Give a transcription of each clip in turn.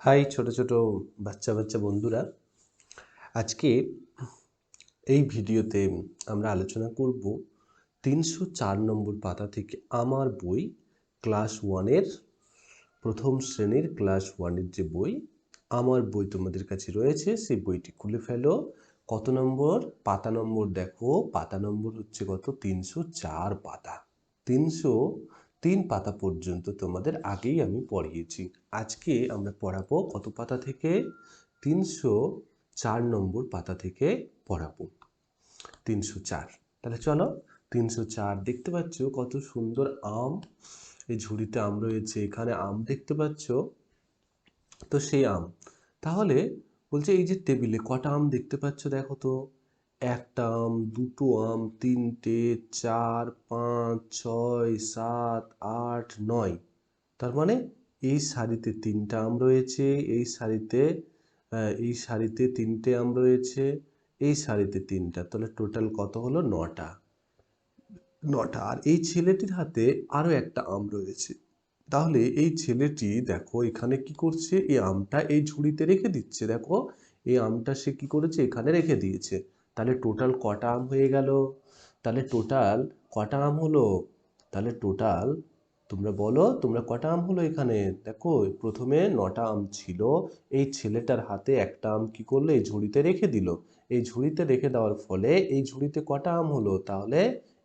High ছোট ছোট বাচ্চা বাচ্চা বন্ধুরা, আজকে এই ভিডিওতে আমরা আলোচনা করব 304 নম্বর পাতা থেকে আমার বই ক্লাস ওয়ানের প্রথম শ্রেণীর ক্লাস ওয়ানের যে বই আমার বই তোমাদের কাছে রয়েছে সেই বইটি খুলে ফেলো। কত নম্বর পাতা নম্বর দেখো, পাতা নম্বর হচ্ছে কত 304 পাতা। 303 পাতা পর্যন্ত তোমাদের আগেই আমি পড়িয়েছি। আজকে আমরা পড়াবো কত পাতা থেকে? 304 নম্বর পাতা থেকে পড়াবো। 304, তাহলে চলো 304 দেখতে পাচ্ছ কত সুন্দর আম, এই ঝুড়িতে আম রয়েছে, এখানে আম দেখতে পাচ্ছ, তো সেই আম। তাহলে বলছে এই যে টেবিলে কটা আম দেখতে পাচ্ছ দেখো তো, একটা আম, দুটো আম, তিনটে, চার, পাঁচ, ছয়, সাত, আট, নয়। তার মানে এই সারিতে তিনটা আম রয়েছে, এই সারিতে তিনটে আম রয়েছে, এই সারিতে তিনটা, তাহলে টোটাল কত হলো? নটা। আর এই ছেলেটির হাতে আরো একটা আম রয়েছে। তাহলে এই ছেলেটি দেখো এখানে কি করছে, এই আমটা এই ঝুড়িতে রেখে দিচ্ছে। দেখো এই আমটা সে কি করেছে, এখানে রেখে দিয়েছে। তাহলে টোটাল কটা আম হয়ে গেল? তাহলে টোটাল কটা আম হলো? তাহলে টোটাল তোমরা বলো, তোমরা কটা আম হলো এখানে? দেখো প্রথমে 9টা আম ছিল, এই ছেলেটার হাতে একটা আম কি করলো, এই ঝুড়িতে রেখে দিল। এই ঝুড়িতে রেখে দেওয়ার ফলে এই ঝুড়িতে কটা আম হলো? তাহলে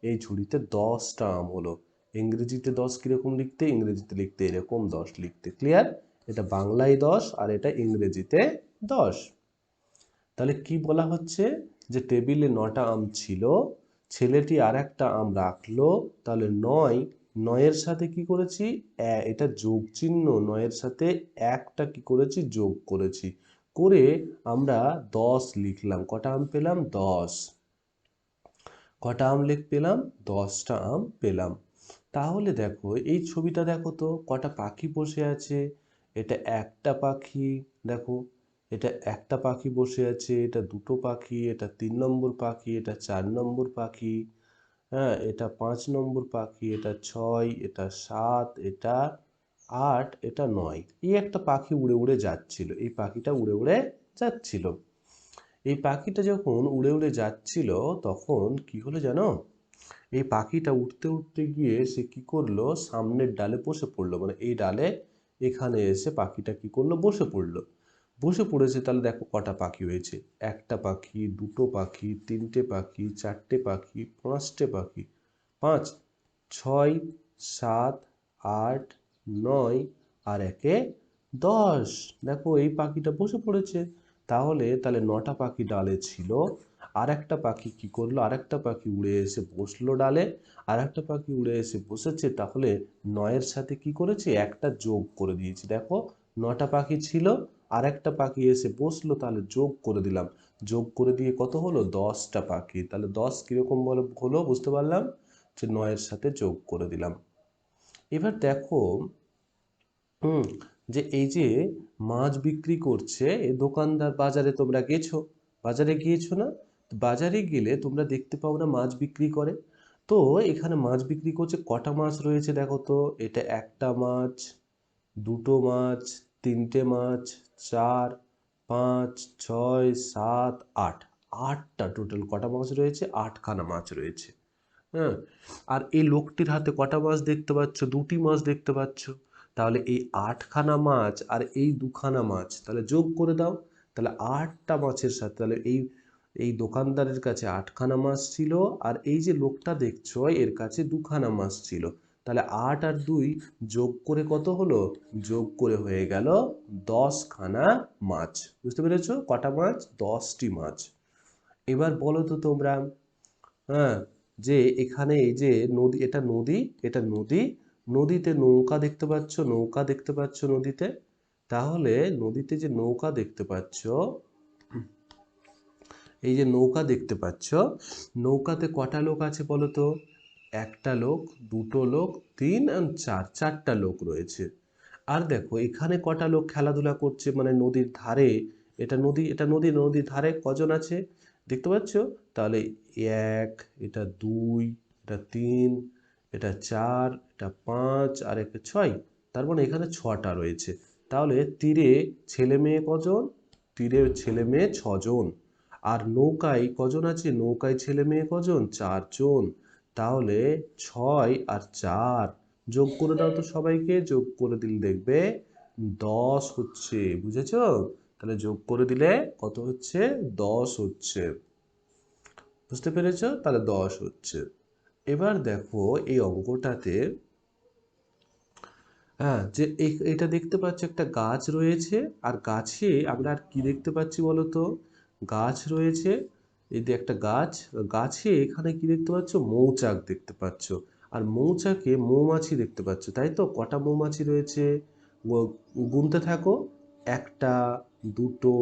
এই ঝুড়িতে 10টা আম হলো। ইংরেজিতে 10 কিরকম লিখতে? ইংরেজিতে লিখতে এরকম 10 লিখতে। ক্লিয়ার? এটা বাংলায় 10 আর এটা ইংরেজিতে 10। তাহলে কি বলা হচ্ছে, যে টেবিলে 9টা আম ছিল, ছেলেটি আর একটা আম রাখলো, তাহলে 9 এর সাথে কি করেছি, এটা যোগ চিহ্ন, 9-এর সাথে একটা কি করেছি, যোগ করেছি, করে আমরা 10 লিখলাম। কটা আম পেলাম? 10। কটা আম পেলাম? 10টা আম পেলাম। তাহলে দেখো এই ছবিটা দেখো তো, কটা পাখি বসে আছে। এটা একটা পাখি, দেখো এটা একটা পাখি বসে আছে, এটা দুটো পাখি, এটা 3 নম্বর পাখি, এটা 4 নম্বর পাখি, হ্যাঁ এটা 5 নম্বর পাখি, এটা 6, এটা 7, এটা 8, এটা 9। এই একটা পাখি উড়ে উড়ে যাচ্ছিল, এই পাখিটা উড়ে উড়ে যাচ্ছিল। এই পাখিটা যখন উড়ে উড়ে যাচ্ছিল তখন কি হলো জানো, এই পাখিটা উঠতে উঠতে গিয়ে সে কি করলো, সামনের ডালে বসে পড়লো, মানে এই ডালে এখানে এসে পাখিটা কি করলো, বসে পড়লো। বসে পড়েছে, তাহলে দেখো কটা পাখি হয়েছে, একটা পাখি, দুটো পাখি, তিনটে পাখি, চারটে পাখি, পাঁচটে পাখি, 5, 6, 7, 8, 9 আর একে 10। দেখো এই পাখিটা বসে পড়েছে। তাহলে 9টা পাখি ডালে ছিল, আর একটা পাখি কি করলো, আর একটা পাখি উড়ে এসে বসলো ডালে, আর একটা পাখি উড়ে এসে বসেছে, তাহলে 9-এর সাথে কি করেছে, একটা যোগ করে দিয়েছি। দেখো 9টা পাখি ছিল, আর একটা পাখি এসে বসলো, তাহলে যোগ করে দিলাম। যোগ করে দিয়ে কত হলো? 10টা পাখি। তাহলে 10 কিরকম হলো বুঝতে পারলাম, যে 9-এর সাথে যোগ করে দিলাম। এবার দেখো যে এই যে মাছ বিক্রি করছে এই দোকানদার, বাজারে তোমরা গেছো, বাজারে গিয়েছো না? বাজারে গেলে তোমরা দেখতে পাও না মাছ বিক্রি করে। তো এখানে মাছ বিক্রি করছে, কটা মাছ রয়েছে দেখো তো, এটা একটা মাছ, দুটো মাছ, তিনটে মাছ, 4, 5, 6, 7, 8, 8টা টোটাল কটা মাছ রয়েছে, 8খানা মাছ রয়েছে। হ্যাঁ, আর এই লোকটির হাতে কটা মাছ দেখতে পাচ্ছ? দুটি মাছ দেখতে পাচ্ছ। তাহলে এই 8খানা মাছ আর এই 2খানা মাছ তাহলে যোগ করে দাও। তাহলে 8টা মাছের সাথে, তাহলে এই এই দোকানদারের কাছে 8খানা মাছ ছিল, আর এই যে লোকটা দেখছো এর কাছে 2খানা মাছ ছিল। তাহলে 8 আর 2 যোগ করে কত হলো? যোগ করে হয়ে গেল 10খানা মাছ। বুঝতে পেরেছো? কটা মাছ? 10টি মাছ। এবার বলো তো তোমরা, হ্যাঁ, যে এখানে এই যে নদী, এটা নদী, এটা নদী, নদীতে নৌকা দেখতে পাচ্ছ, নৌকা দেখতে পাচ্ছ নদীতে। তাহলে নদীতে যে নৌকা দেখতে পাচ্ছ, এই যে নৌকা দেখতে পাচ্ছ, নৌকাতে কটা লোক আছে বলো তো? একটা লোক, দুটো লোক, 3 আর 4, 4টা লোক রয়েছে। আর দেখো এখানে কটা লোক খেলাধুলা করছে, মানে নদীর ধারে, এটা নদী, এটা নদী, নদীর ধারে কজন আছে দেখতে পাচ্ছ? তাহলে 1, এটা 2, এটা 3, এটা 4, এটা 5 আর একটা 6, তার মানে এখানে 6টা রয়েছে। তাহলে তীরে ছেলে মেয়ে কজন? তীরে ছেলে মেয়ে 6 জন। আর নৌকায় কজন আছে? নৌকায় ছেলে মেয়ে কজন? 4 জন। তাহলে 6 আর 4 যোগ করে দাও তো সবাইকে। যোগ করে দিলে দেখবে 10 হচ্ছে। বুঝেছো? তাহলে যোগ করে দিলে কত হচ্ছে? 10 হচ্ছে। বুঝতে পেরেছো? তাহলে 10 হচ্ছে। এবার দেখো এই অঙ্কটাতে, হ্যাঁ, যে এটা দেখতে পাচ্ছ একটা গাছ রয়েছে, আর গাছে আমরা আর কি দেখতে পাচ্ছি বলো তো? গাছ রয়েছে, এই যে একটা গাছ, গাছে এখানে কি দেখতে পাচ্ছ? মৌচাক দেখতে পাচ্ছ। আর মৌচাকে মৌমাছি দেখতে পাচ্ছ, তাই তো? কটা মৌমাছি রয়েছে? গুনতে থাকো। একটা, দুটো,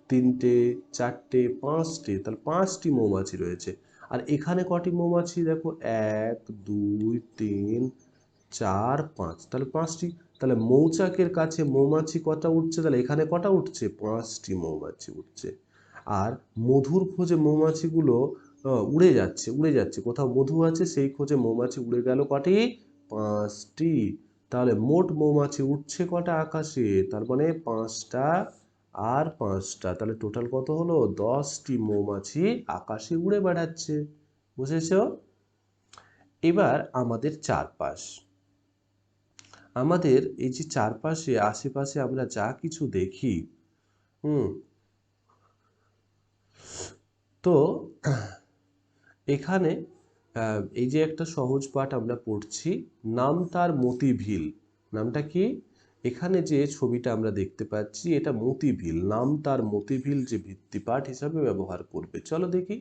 তিনটে, চারটে, পাঁচটে, তাহলে 5টি মৌমাছি রয়েছে। আর এখানে কটি মৌমাছি দেখো? 1, 2, 3, 4, 5, তাহলে 5টি। তাহলে মৌচাকের কাছে মৌমাছি কটা উঠছে? তাহলে এখানে কটা উঠছে? 5টি মৌমাছি উঠছে। আর মধুর খোঁজে মৌমাছিগুলো উড়ে যাচ্ছে, উড়ে যাচ্ছে। কোথাও মধু আছে সেই খোঁজে মৌমাছি উড়ে গেল কটি? 5টি। তাহলে মোট মৌমাছি উঠছে কটা আকাশে? তার মানে 5টা আর 5টা, তাহলে টোটাল কত হলো? 10টি মৌমাছি আকাশে উড়ে বেড়াচ্ছে। বুঝেছো? এবার আমাদের চারপাশ, আমাদের এই যে চারপাশে আশেপাশে আমরা যা কিছু দেখি, হুম, তো এখানে এই যে একটা সহজ পাঠ আমরা পড়ছি, নাম তার মতিঝিল। নামটা কি? এখানে যে ছবিটা আমরা দেখতে পাচ্ছি এটা মতিঝিল। নাম তার মতিঝিল যে ভিত্তিপাঠ হিসাবে ব্যবহার করবে। চলো দেখি।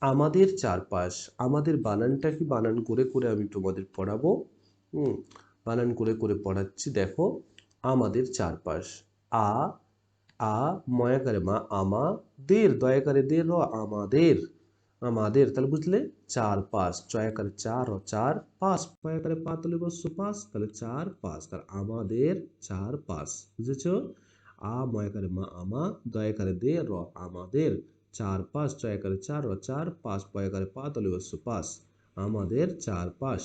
আমাদের চারপাশ, আমাদের বানানটা কি? বানান করে করে আমি তোমাদের পড়াবো। হুম, বানান করে করে পড়াচ্ছি। দেখো, আমাদের চারপাশ। আ, আ ময়াকারে মা, আমাদের, দয়াকারে দের র, আমাদের, আমাদের, তাহলে বুঝলে? চারপাশ, চয়াকারে চার র, চার পাশ, পয়াকারে পা তলে বস্য পাশ, তাহলে চার পাশ, তাহলে আমাদের চারপাশ। বুঝেছো? আ ময়াকারে মা, দয়াকারে দে র, আমাদের চারপাশ, চয়াকারে চার র, চার পাশ, পয়াকারে পা তলে বস্য পাশ, আমাদের চারপাশ।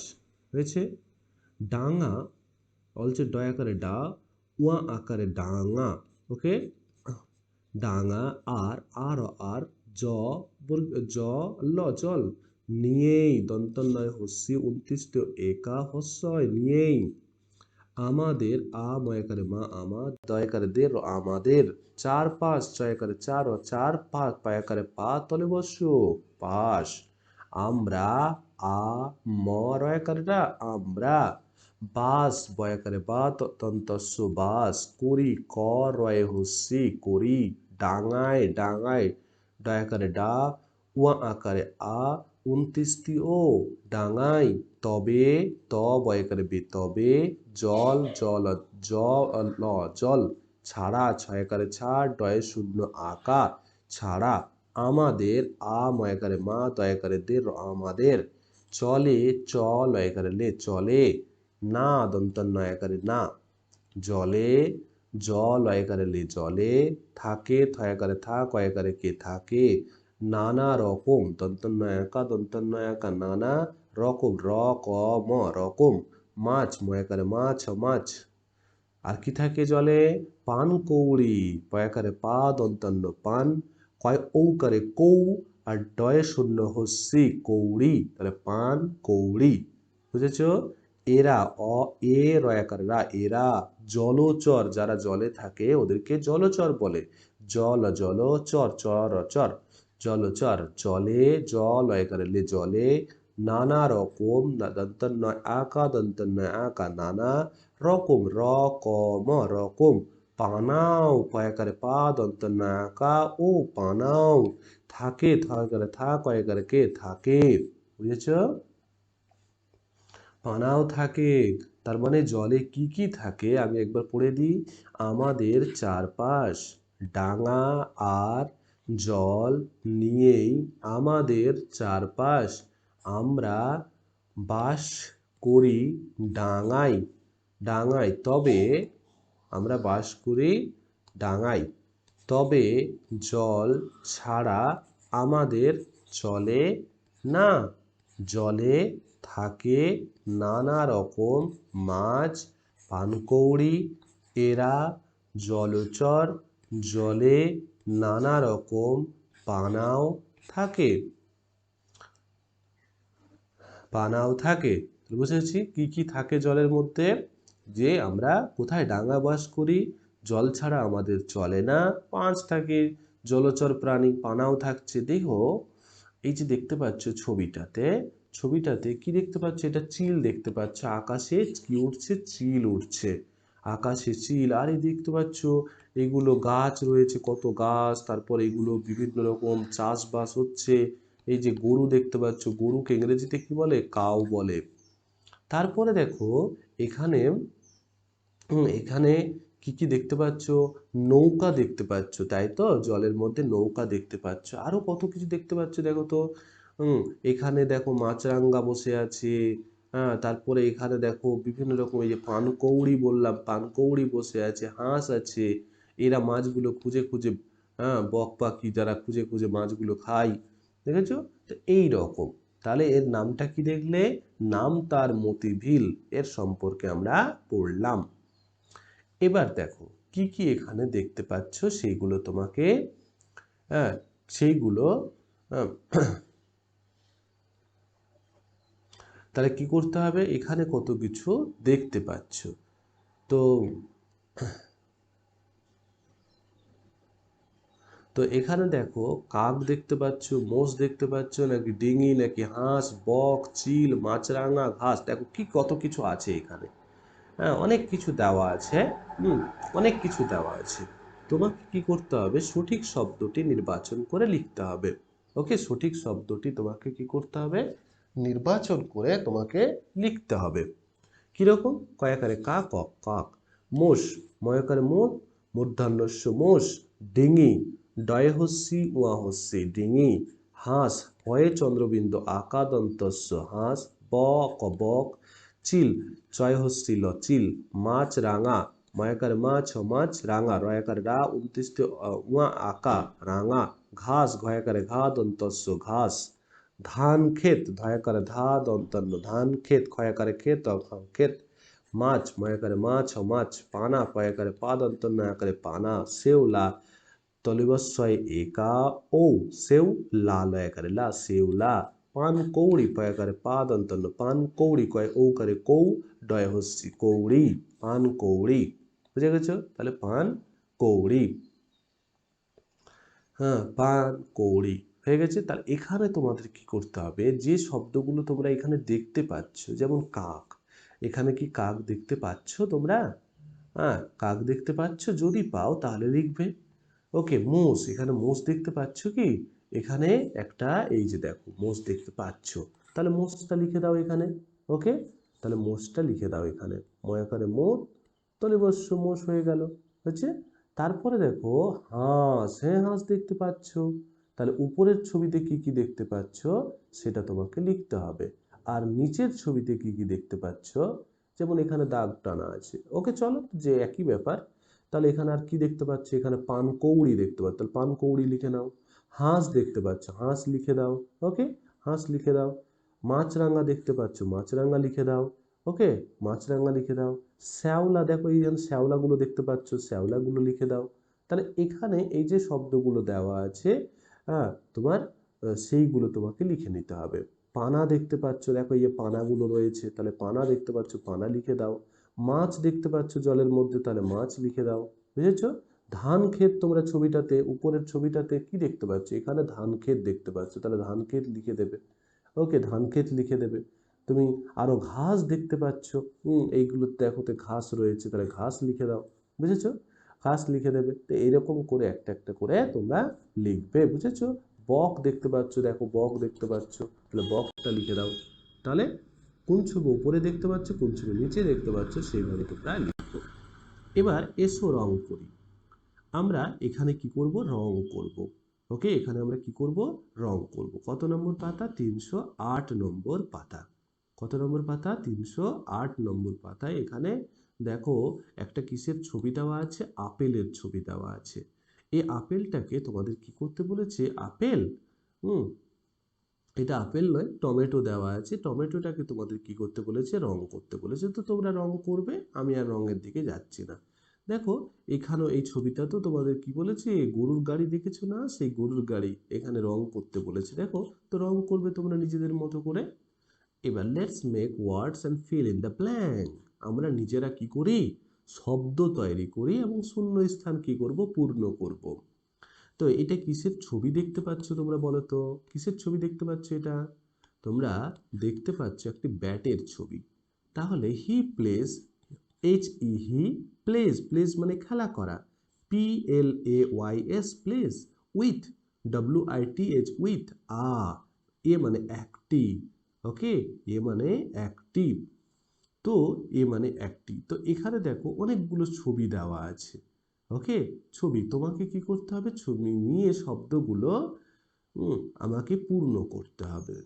হয়েছে? ডাঙা, অলছে ডয়াকারে ডা, উয়া আকারে ডাঙা। ওকে, ডাঙা। আর আর জ, জ ল, জল। নিয়েই, দন্তন্নয় হস্যি 29 একা হস্যয়, নিয়েই। আমাদের, আ ময়াকারে মা, দয়াকারে দের, আমাদের চারপাশ, চয়াকারে চার ও চার পাশ, পায়াকারে পা তলে বস্য পাশ। আমরা, আ ম রয়াকারে রা, আমরা। বাস, বয়াকারে বা তন্তস্য বাস, করি, ক রয়ে হস্যি করি। ডাঙায়, ডাঙায়, ডয়াকারে ডা, উয়া আকারে আ, 29টি ও, ডাঙায়। তবে, ত বয়াকারে বে, তবে। জল, জল, ল, জল। ছাড়া, ছয়াকারে ছাড়, ডয়ে শূন্য আকা, ছাড়া। আমাদের, আ ময়াকারে মা, দয়াকারে দের, আমাদের। চলে, চ লয়াকারে লে, চলে। না, দন্তন্নয়াকারে না, জলে। জ লয়াকারে লে, জলে। থাকে, থয়াকারে থা, কয়াকারে কে, থাকে। নানা রকম, দন্তন্নয়াকা, দন্তন্নয়াকা, নানা রকম, র ক ম, রকম। মাছ, ময়াকারে মাছ, মাছ। আর কি থাকে জলে? পানকৌড়ি, পয়াকারে পা, দন্তন্য পান, কয় ঔকারে কৌ, আর ডয়ে শূন্য হস্যি কৌড়ি, তাহলে পান কৌড়ি। বুঝেছ? এরা, অ এ রয়াকার রা, এরা। জলচর, যারা জলে থাকে ওদেরকে জলচর বলে। জল, জল, চর, চর, চর। জলচর, জলে, জল লয়াকারে লে, জলে। নানা রকম, দন্তন্য আকা, দন্তন্য আকা, নানা রকম, রকম, রকম। পানাও, পয়াকারে পা, দন্তন্য আকা, ও, পানাও। থাকে, থয়াকারে থা, কয়াকারে কে, থাকে। বুঝেছ? পানাও থাকে। তার মানে জলে কি কি থাকে আমি একবার পড়ে দিই। আমাদের চারপাশ, ডাঙা আর জল নিয়েই আমাদের চারপাশ। আমরা বাস করি ডাঙায়, ডাঙায়। তবে, আমরা বাস করি ডাঙায়। তবে জল ছাড়া আমাদের চলে না। জলে থাকে নানা রকম মাছ, পানকৌড়ি, এরা জলচর, জলে নানা রকম পানাও থাকে। পানাও থাকে, বুঝেছি কি কি থাকে জলের মধ্যে, যে আমরা কোথায় ডাঙা বাস করি, জল ছাড়া আমাদের চলে না, পাঁচ থাকে, জলচর প্রাণী, পানাও থাকছে। দেখো এই যে দেখতে পাচ্ছ ছবিটাতে, ছবিটাতে কি দেখতে পাচ্ছ, এটা চিল দেখতে পাচ্ছ, আকাশে কি উঠছে, চিল উঠছে, আকাশে চিল। আর এই দেখতে পাচ্ছ এগুলো গাছ রয়েছে, কত গাছ, তারপর এগুলো বিভিন্ন রকম চাষবাস হচ্ছে। এই যে গরু দেখতে পাচ্ছ, গরুকে ইংরেজিতে কি বলে, কাউ বলে। তারপরে দেখো এখানে এখানে কি কি দেখতে পাচ্ছ, নৌকা দেখতে পাচ্ছ, তাই তো, জলের মধ্যে নৌকা দেখতে পাচ্ছ, আরো কত কিছু দেখতে পাচ্ছ, দেখো তো। হুম, এখানে দেখো মাছরাঙা বসে আছে। হ্যাঁ, তারপরে এখানে দেখো বিভিন্ন রকম, এই যে পানকৌড়ি বললাম, পানকৌড়ি বসে আছে, হাঁস আছে, এরা মাছগুলো খুঁজে খুঁজে, হ্যাঁ, বক পাখি যারা খুঁজে খুঁজে মাছগুলো খায়, দেখেছো। তো এই রকম, তাহলে এর নামটা কি দেখলে, নাম তার মতি ভিল, এর সম্পর্কে আমরা পড়লাম। এবার দেখো কি কি এখানে দেখতে পাচ্ছ সেইগুলো তোমাকে, হ্যাঁ, সেইগুলো, আহ, তাহলে কি করতে হবে, এখানে কত কিছু দেখতে পাচ্ছ। তো তো এখানে দেখো কাক দেখতে পাচ্ছ, মোষ দেখতে পাচ্ছ, নাকি ডিঙি, নাকি হাঁস, বক, চিল, মাছরাঙা, ঘাস, দেখো কি কত কিছু আছে এখানে। হ্যাঁ, অনেক কিছু দেওয়া আছে। হুম, অনেক কিছু দেওয়া আছে। তোমাকে কি করতে হবে, সঠিক শব্দটি নির্বাচন করে লিখতে হবে। ওকে, সঠিক শব্দটি তোমাকে কি করতে হবে, নির্বাচন করে তোমাকে লিখতে হবে। কিরকম, কয়াকারে কা, কক কাক, মোষ, ময়কারে মোষ, মূর্ধন্যস্য মোষ, ডিঙি, ডয়ে হস্যি উয়া হস্যি ডিঙি, হাঁস, হয়ে চন্দ্রবিন্দু আকাদন্তস্য হাঁস, বক বক, চিল, চয় হস্যি ল চিল, মাছ রাঙা, ময়াকার মাছ মাছ, রাঙা, রয়াকার রা উনত্রিশটি উয়া আকা রাঙা, ঘাস, ঘয়াকারে ঘা দন্তস্য ঘাস, ধান ক্ষেত, ধয়াকারে ধা দন্তান্ন ধান ক্ষেত, ক্ষয়াকারে ক্ষেত ক্ষেত, মাছ, ময়াকারে মাছ মাছ, পানা, পয়াকারে পা দন্তন্য আকারে পানা, শেওলা, তলিবস্বয় একা ও, সেও, লা লয়াকারে লা শেওলা, পান কৌড়ি, পয়াকারে পা দন্তন্য পান কৌড়ি, কয় ও করে কৌ, ডয় হস্যি কৌড়ি, পান কৌড়ি, বুঝে গেছো, তাহলে পান কৌড়ি। হ্যাঁ, পান কৌড়ি হয়ে গেছে। তাহলে এখানে তোমাদের কি করতে হবে, যে শব্দগুলো তোমরা এখানে দেখতে পাচ্ছ, যেমন কাক, এখানে কি কাক দেখতে পাচ্ছ তোমরা, হ্যাঁ, কাক দেখতে পাচ্ছ, যদি পাও তাহলে লিখবে। ওকে, মোষ, এখানে মোষ দেখতে পাচ্ছ কি, এখানে একটা, এই যে দেখো মোষ দেখতে পাচ্ছ, তাহলে মোষটা লিখে দাও এখানে। ওকে, তাহলে মোষটা লিখে দাও এখানে, ময়াকারে মোষ, তাহলে বস্য মোষ হয়ে গেল, হচ্ছে। তারপরে দেখো হাঁস, হ্যাঁ হাঁস দেখতে পাচ্ছ, তাহলে উপরের ছবিতে কি কি দেখতে পাচ্ছ সেটা তোমাকে লিখতে হবে, আর নিচের ছবিতে কি কি দেখতে পাচ্ছ, যেমন এখানে দাগ টানা আছে, ওকে চলো যে একই ব্যাপার। তাহলে এখানে আর কি দেখতে পাচ্ছ, এখানে পানকৌড়ি দেখতে পাচ্ছ, তাহলে পানকৌড়ি লিখে নাও। হাঁস দেখতে পাচ্ছ, হাঁস লিখে দাও। ওকে, হাঁস লিখে দাও। মাছরাঙা দেখতে পাচ্ছ, মাছরাঙা লিখে দাও। ওকে, মাছরাঙা লিখে দাও। শ্যাওলা, দেখো এই যেন শ্যাওলাগুলো দেখতে পাচ্ছ, শ্যাওলাগুলো লিখে দাও। তাহলে এখানে এই যে শব্দগুলো দেওয়া আছে, হ্যাঁ, তোমার সেইগুলো তোমাকে লিখে নিতে হবে। পানা দেখতে পাচ্ছ, দেখো এই যে পানাগুলো রয়েছে, তাহলে পানা দেখতে পাচ্ছ, পানা লিখে দাও। মাছ দেখতে পাচ্ছ জলের মধ্যে, তাহলে মাছ লিখে দাও, বুঝেছো। ধান ক্ষেত, তোমরা ছবিটাতে, উপরের ছবিটাতে কি দেখতে পাচ্ছ, এখানে ধান ক্ষেত দেখতে পাচ্ছ, তাহলে ধান ক্ষেত লিখে দেবে। ওকে, ধান ক্ষেত লিখে দেবে। তুমি আরো ঘাস দেখতে পাচ্ছ, এইগুলো দেখোতে ঘাস রয়েছে, তাহলে ঘাস লিখে দাও, বুঝেছো, ঘাস লিখে দেবে। তো এইরকম করে একটা একটা করে তোমরা লিখবে, বুঝেছো। বক দেখতে পাচ্ছ, দেখো বক দেখতে পাচ্ছ, তাহলে বকটা লিখে দাও। তাহলে কোন ছবি উপরে দেখতে পাচ্ছ, কোন ছবি নিচে দেখতে পাচ্ছ, সেইভাবে তোমরা লিখো। এবার এসো রং করি। আমরা এখানে কি করব, রং করব। ওকে, এখানে আমরা কি করব, রং করব। কত নম্বর পাতা, 308 নম্বর পাতা। কত নম্বর পাতা, 308 নম্বর পাতায় এখানে দেখো একটা কিসের ছবি দেওয়া আছে, আপেলের ছবি দেওয়া আছে। এই আপেলটাকে তোমাদের কি করতে বলেছে, আপেল, হুম, এটা আপেল নয়, টমেটো দেওয়া আছে, টমেটোটাকে তোমাদের কি করতে বলেছে, রং করতে বলেছে। তো তোমরা রং করবে, আমি আর রঙের দিকে যাচ্ছি না। দেখো এখানেও এই ছবিটা তো তোমাদের কি বলেছে, গরুর গাড়ি দেখেছো না, সেই গরুর গাড়ি এখানে রং করতে বলেছে। দেখো তো রং করবে তোমরা নিজেদের মতো করে। এবার let's make words and fill in the blank. আমরা নিজেরা কি করি, শব্দ তৈরি করি এবং শূন্য স্থান কি করব, পূর্ণ করব। তো এটা কিসের ছবি দেখতে পাচ্ছ তোমরা বলো তো, কিসের ছবি দেখতে পাচ্ছ এটা? তোমরা দেখতে পাচ্ছ একটি ব্যাটের ছবি। তাহলে he plays, he plays, plays মানে খেলা করা, PLAYS plays, with WITH with, এ মানে অ্যাক্টিভ, ওকে, এ মানে অ্যাক্টিভ। তো এ মানে অ্যাক্টিভ। তো এখানে দেখো অনেকগুলো ছবি দেওয়া আছে, ওকে। ছবি তোমাকে কি করতে হবে, ছবি নিয়ে শব্দগুলো আমাকে পূর্ণ করতে হবে।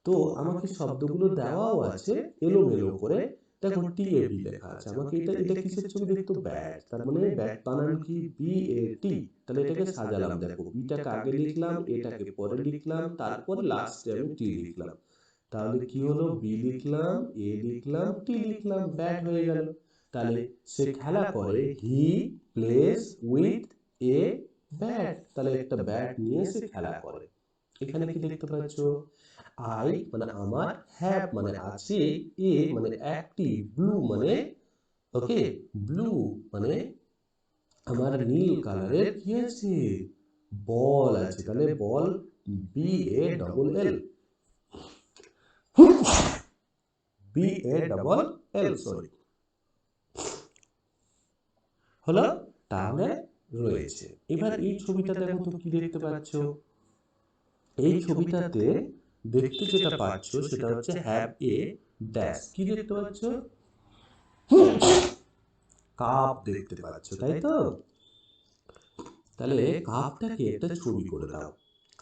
তো আমাকে শব্দগুলো দেওয়াও আছে এলোমেলো করে। দেখো TAB লেখা আছে, আমাকে এটা এটা কিসের ছবি দেখতো, ব্যাট, তার মানে ব্যাট বানান কি BAT। তাহলে এটাকে সাজালাম, দেখো বিটাকে আগে লিখলাম, এটাকে পরে লিখলাম, তারপরে লাস্টে আমি টি লিখলাম। তাহলে কি হলো, বি লিখলাম, এ লিখলাম, টি লিখলাম, ব্যাট হয়ে গেল। তাহলে সে খেলা করে, he plays with a bat, তাহলে একটা ব্যাট নিয়ে সে খেলা করে। এখানে কি দেখতে পাচ্ছ, আই মানে আমার, হ্যাভ মানে আছে, এ মানে অ্যাক্টিভ, ব্লু মানে, ওকে, ব্লু মানে আমার নীল কালারের কি আছে, বল আছে। তাহলে বল, BALL, BALL, সরি, হলো। তাহলে রয়েছে। এবার এই ছবিটা দেখো তো কি দেখতে পাচ্ছ, এই ছবিটাতে দেখতে যেটা পাচ্ছ সেটা হচ্ছে হ্যাভ এ ড্যাশ, কি দেখতে পাচ্ছ, কাপ দেখতে পাচ্ছ, তাই তো? তাহলে কাপটাকে একটা ছবি করে দাও।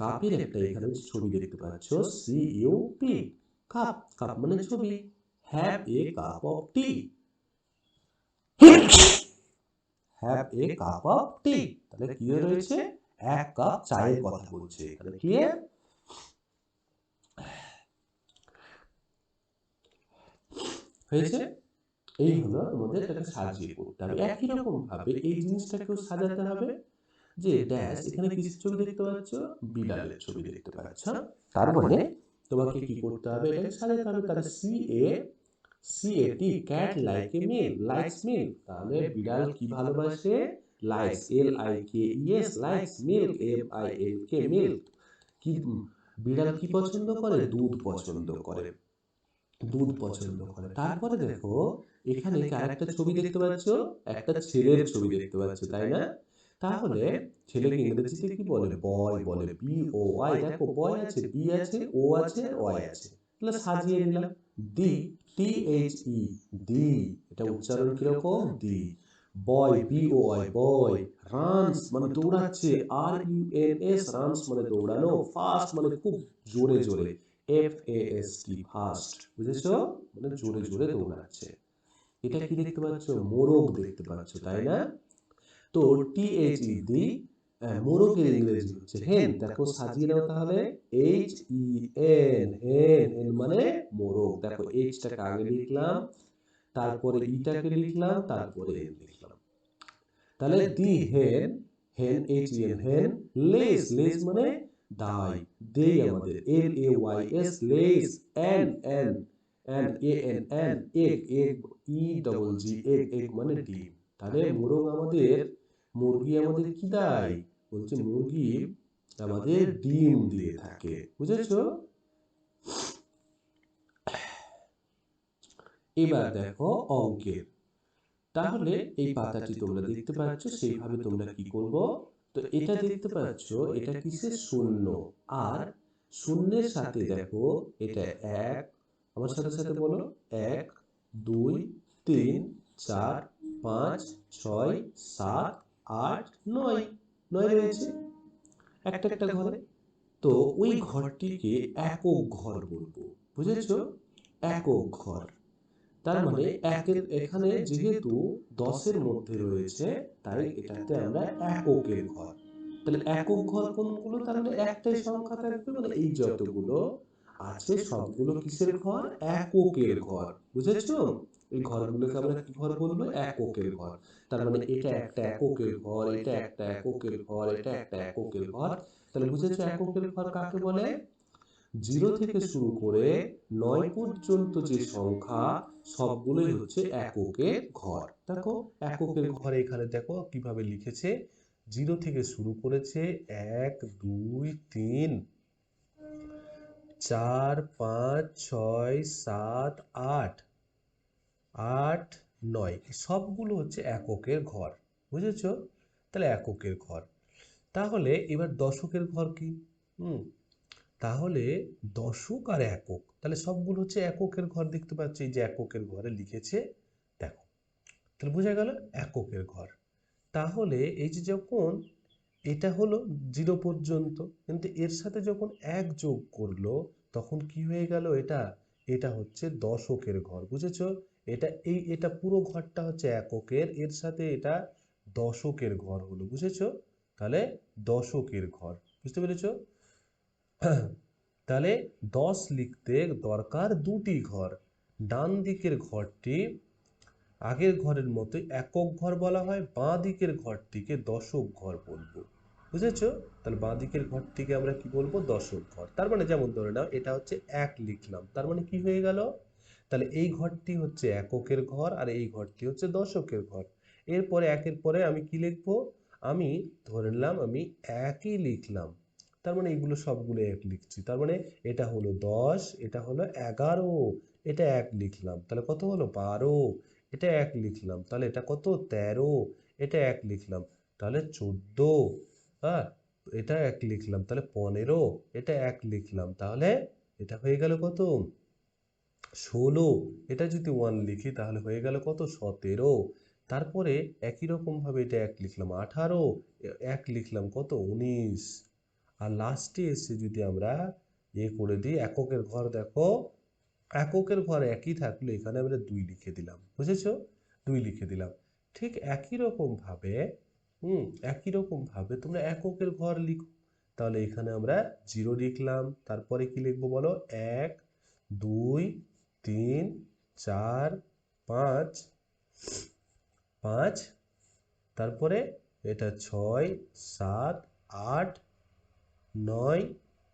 কাপের একটা এখানে ছবি দেখতে পাচ্ছ, CUP, কাপ, কাপ মানে ছবি। Have a cup of tea, have a cup of tea, তাহলে কি রয়েছে, এক কাপ চায়ের কথা বলছে এখানে, ক্লিয়ার? হয়েছে? এই হলো তোমাদের, এটাকে সাজিয়ে করতে হবে। একই রকম ভাবে এই জিনিসটাকেও সাজাতে হবে। যে ড্যাশ, এখানে কিসের ছবি দেখতে পাচ্ছ, বিড়ালের ছবি দেখতে পাচ্ছ। তার মানে তোমাকে কি করতে হবে, এটাকে সাজাতে হবে। তাহলে CAT, cat like a milk, likes milk, তাহলে বিড়াল কি ভালোবাসে, likes, LIKES, likes, milk, MILK, milk, কি বিড়াল কি পছন্দ করে, দুধ পছন্দ করে, দুধ পছন্দ করে। তারপরে দেখো এখানে আরেকটা ছবি দেখতে পাচ্ছ, একটা ছেলের ছবি দেখতে পাচ্ছ, তাই না? তাহলে ছেলেকে ইংরেজিতে কি বলে, বয় বলে, BOY। দেখো বয় আছে, বি আছে, ও আছে, আর ওয়াই আছে। তাহলে সাজিয়ে নিলাম, THE, দি, এটা উচ্চারণ কিরকম, দি। বয়, BOY, বয়। রানস মানে দৌড়াচ্ছে, RUNS, রানস মানে দৌড়ানো। ফাস্ট মানে খুব জোরে জোরে, FAST, ফাস্ট, বুঝেছো, মানে জোরে জোরে দৌড়াচ্ছে। এটা কি দেখতে পাচ্ছ, মোরগ দেখতে পাচ্ছ, তাই না? তো THED, মোরগের ইংরেজি হচ্ছে হেন। দেখো সাজিয়ে নাও তাহলে, HEN, হেন, হেন মানে মোরগ। দেখো এইচটাকে আগে লিখলাম, তারপরে ইটাকে লিখলাম, তারপরে এন লিখলাম। তাহলে দি হেন, হেন, HEN, হেন, লেস, লেস মানে দাই, দেই আমাদের, LAYS, less, N, N, N, AN, N, egg, egg, EGG, egg, egg মানে ডিম। তাহলে মোরগ আমাদের, মুরগি আমাদের কি দেয়, বলছে মুরগি আমাদের ডিম দিয়ে থাকে, বুঝেছো? এবার দেখো অঙ্কের। তাহলে এই পাতাটি তোমরা দেখতে পাচ্ছ, সেইভাবে তোমরা কি করব, তো এটা দেখতে পাচ্ছ, এটা কিসের, শূন্য। আর শূন্যের সাথে দেখো এটা এক, আমার সাথে সাথে বলো, 1 2 3 4 5 6 7 8 9, 9 রয়েছে একটা একটা ঘরে। তো ওই ঘরটিকে একক ঘর বলবো, বুঝেছো, একক ঘর। তার মানে একের, এখানে যেহেতু 10-এর মধ্যে রয়েছে, তাই এটাতে আমরা এককের ঘর। তাহলে একক ঘর কোনগুলো, তার মানে একটাই সংখ্যা থাকবে, মানে এই যতগুলো আছে সবগুলো কিসের ঘর, এককের ঘর, বুঝেছো? এই ঘরগুলোকে আমরা কি ঘর বলবো? এককের ঘর। তার মানে এটা একটা এককের ঘর, এটা একটা এককের ঘর, এটা একটা এককের ঘর। তাহলে বুঝেছো এককের ঘর কাকে বলে? 0 থেকে শুরু করে 9 পর্যন্ত যে সংখ্যা সবগুলোই হচ্ছে এককের ঘর। দেখো এককের ঘরে এখানে দেখো কিভাবে লিখেছে, 0 থেকে শুরু করেছে 1 2 3 4 5 6 7 8 8 9 সবগুলো হচ্ছে এককের ঘর। বুঝেছো? তাহলে এককের ঘর। তাহলে এবার দশকের ঘর কি? হুম তাহলে দশক আর একক, তাহলে সবগুলো হচ্ছে এককের ঘর। দেখতে পাচ্ছ এই যে এককের ঘরে লিখেছে, দেখো তাহলে বোঝা গেল এককের ঘর। তাহলে এই যে যখন এটা হলো 0 পর্যন্ত, কিন্তু এর সাথে যখন 1 যোগ করলো তখন কি হয়ে গেল? এটা এটা হচ্ছে দশকের ঘর। বুঝেছো? এটা পুরো ঘরটা হচ্ছে এককের, এর সাথে এটা দশকের ঘর হলো। বুঝেছো? তাহলে দশকের ঘর। বুঝতে পেরেছো? তাহলে 10 লিখতে দরকার দুটি ঘর। ডান দিকের ঘরটি আগের ঘরের মতো একক ঘর বলা হয়, বাঁ দিকের ঘরটিকে দশক ঘর বলবো। বুঝেছো? তাহলে বাঁ দিকের ঘরটিকে আমরা কি বলবো? দশক ঘর। তার মানে যেমন ধরে নাও এটা হচ্ছে 1 লিখলাম, তার মানে কি হয়ে গেল? তাহলে এই ঘরটি হচ্ছে এককের ঘর আর এই ঘরটি হচ্ছে দশকের ঘর। এরপরে একের পরে আমি কি লিখবো? আমি ধরে নিলাম আমি একই লিখলাম, তার মানে এগুলো সবগুলো এক লিখছি। তার মানে এটা হলো 10, এটা হলো 11, এটা এক লিখলাম, তাহলে কত হলো? 12, এটা এক লিখলাম, তাহলে এটা কত? 13, এটা এক লিখলাম, তাহলে 14, হ্যাঁ এটা এক লিখলাম, তাহলে 15, এটা এক লিখলাম, তাহলে এটা হয়ে গেল কত? 16, এটা যদি 1 লিখি তাহলে হয়ে গেল কত? 17। তারপরে একই রকম ভাবে এটা এক লিখলাম 18, এক লিখলাম কত? 19। আর লাস্টে এসে যদি আমরা করে দিই এককের ঘর, দেখো এককের ঘর একই থাকলে এখানে আমরা 2 লিখে দিলাম। বুঝেছো? 2 লিখে দিলাম। ঠিক একই রকম ভাবে একই রকম ভাবে তোমরা এককের ঘর লিখো। তাহলে এখানে আমরা 0 লিখলাম, তারপরে কি লিখবো বলো? 1 2 3 4 5 5, তারপরে এটা 6 7 8 9,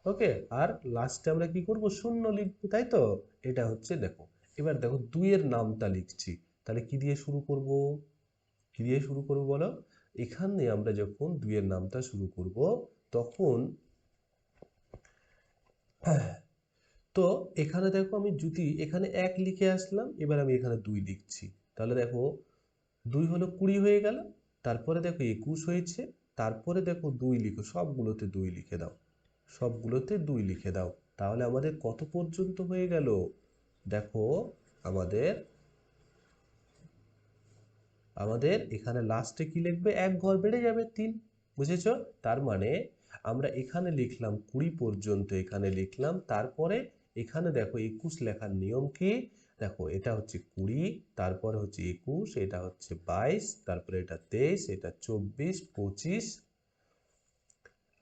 ওকে। আর লাস্টে আমরা কি করব? 0 লিখবো, তাই তো? এটা হচ্ছে দেখো, এবার দেখো 2 এর নামটা লিখছি, তাহলে কি দিয়ে শুরু করব? কি দিয়ে শুরু করব বলো? এখানে আমরা যখন 2 এর নামটা শুরু করব তখন তো এখানে দেখো আমি যদি এখানে 1 লিখে আসলাম, এবার আমি এখানে 2 লিখছি, তাহলে দেখো 2 হলো 20 হয়ে গেল, তারপরে দেখো 21 হয়েছে, তারপরে দেখো 2 লিখো, সবগুলোতে 2 লিখে দাও, সবগুলোতে 2 লিখে দাও। তাহলে আমাদের কত পর্যন্ত হয়ে গেল? দেখো আমাদের আমাদের এখানে লাস্টে কি লিখবে? 1 ঘর বেড়ে যাবে 3। বুঝেছো? তার মানে আমরা এখানে লিখলাম 20 পর্যন্ত, এখানে লিখলাম, তারপরে এখানে দেখো 21 লেখার নিয়ম কি? দেখো এটা হচ্ছে 20, তারপরে হচ্ছে 21, এটা হচ্ছে 22, তারপরে এটা 23, এটা 24 25,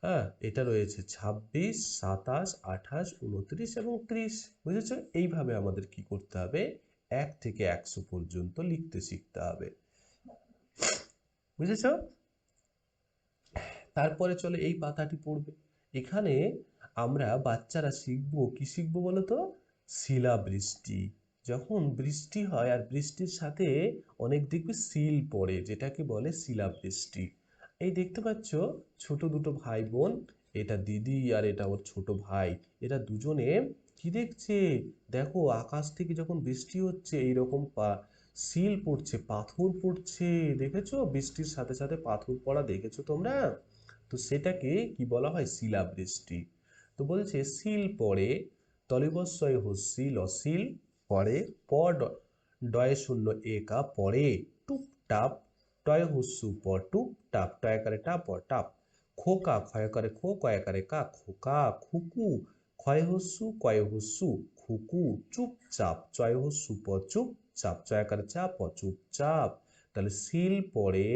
হ্যাঁ এটা রয়েছে 26 27 28 29 এবং 30। বুঝেছো? এইভাবে আমাদের কি করতে হবে? 1 থেকে 100 পর্যন্ত লিখতে শিখতে হবে। বুঝেছো? তারপরে চলো এই পাতাটি পড়বে। এখানে আমরা বাচ্চারা শিখবো, কি শিখবো বলো তো? শিলাবৃষ্টি। যখন বৃষ্টি হয় আর বৃষ্টির সাথে অনেক দেখবে শিল পড়ে, যেটাকে বলে শিলাবৃষ্টি। এই দেখতে পাচ্ছ ছোট দুটো ভাই বোন, এটা দিদি আর এটা ওর ছোট ভাই, এরা দুজনে কি দেখছে? দেখো আকাশ থেকে যখন বৃষ্টি হচ্ছে এইরকম শিল পড়ছে, পাথর পড়ছে। দেখেছো? বৃষ্টির সাথে সাথে পাথর পড়া দেখেছো তোমরা? তো সেটাকে কি বলা হয়? শিলাবৃষ্টি। তো বলছে শিল পড়ে, তলিবস্বয় হস্যি লসিল পড়ে, প ডয়ে শূন্য একা পড়ে, টুপটাপ টয় হস্যু প টুপ টাপ, টয়কারে টা প টাপ, খোকা ক্ষয়কারে খো কয়াকারে কা খোকা, খুকু ক্ষয় হস্যু কয় হস্যু খুকু, চুপচাপ চয় হস্যু প চুপচাপ, চয়াকারে চা প চুপচাপ। তাহলে শিল পড়ে,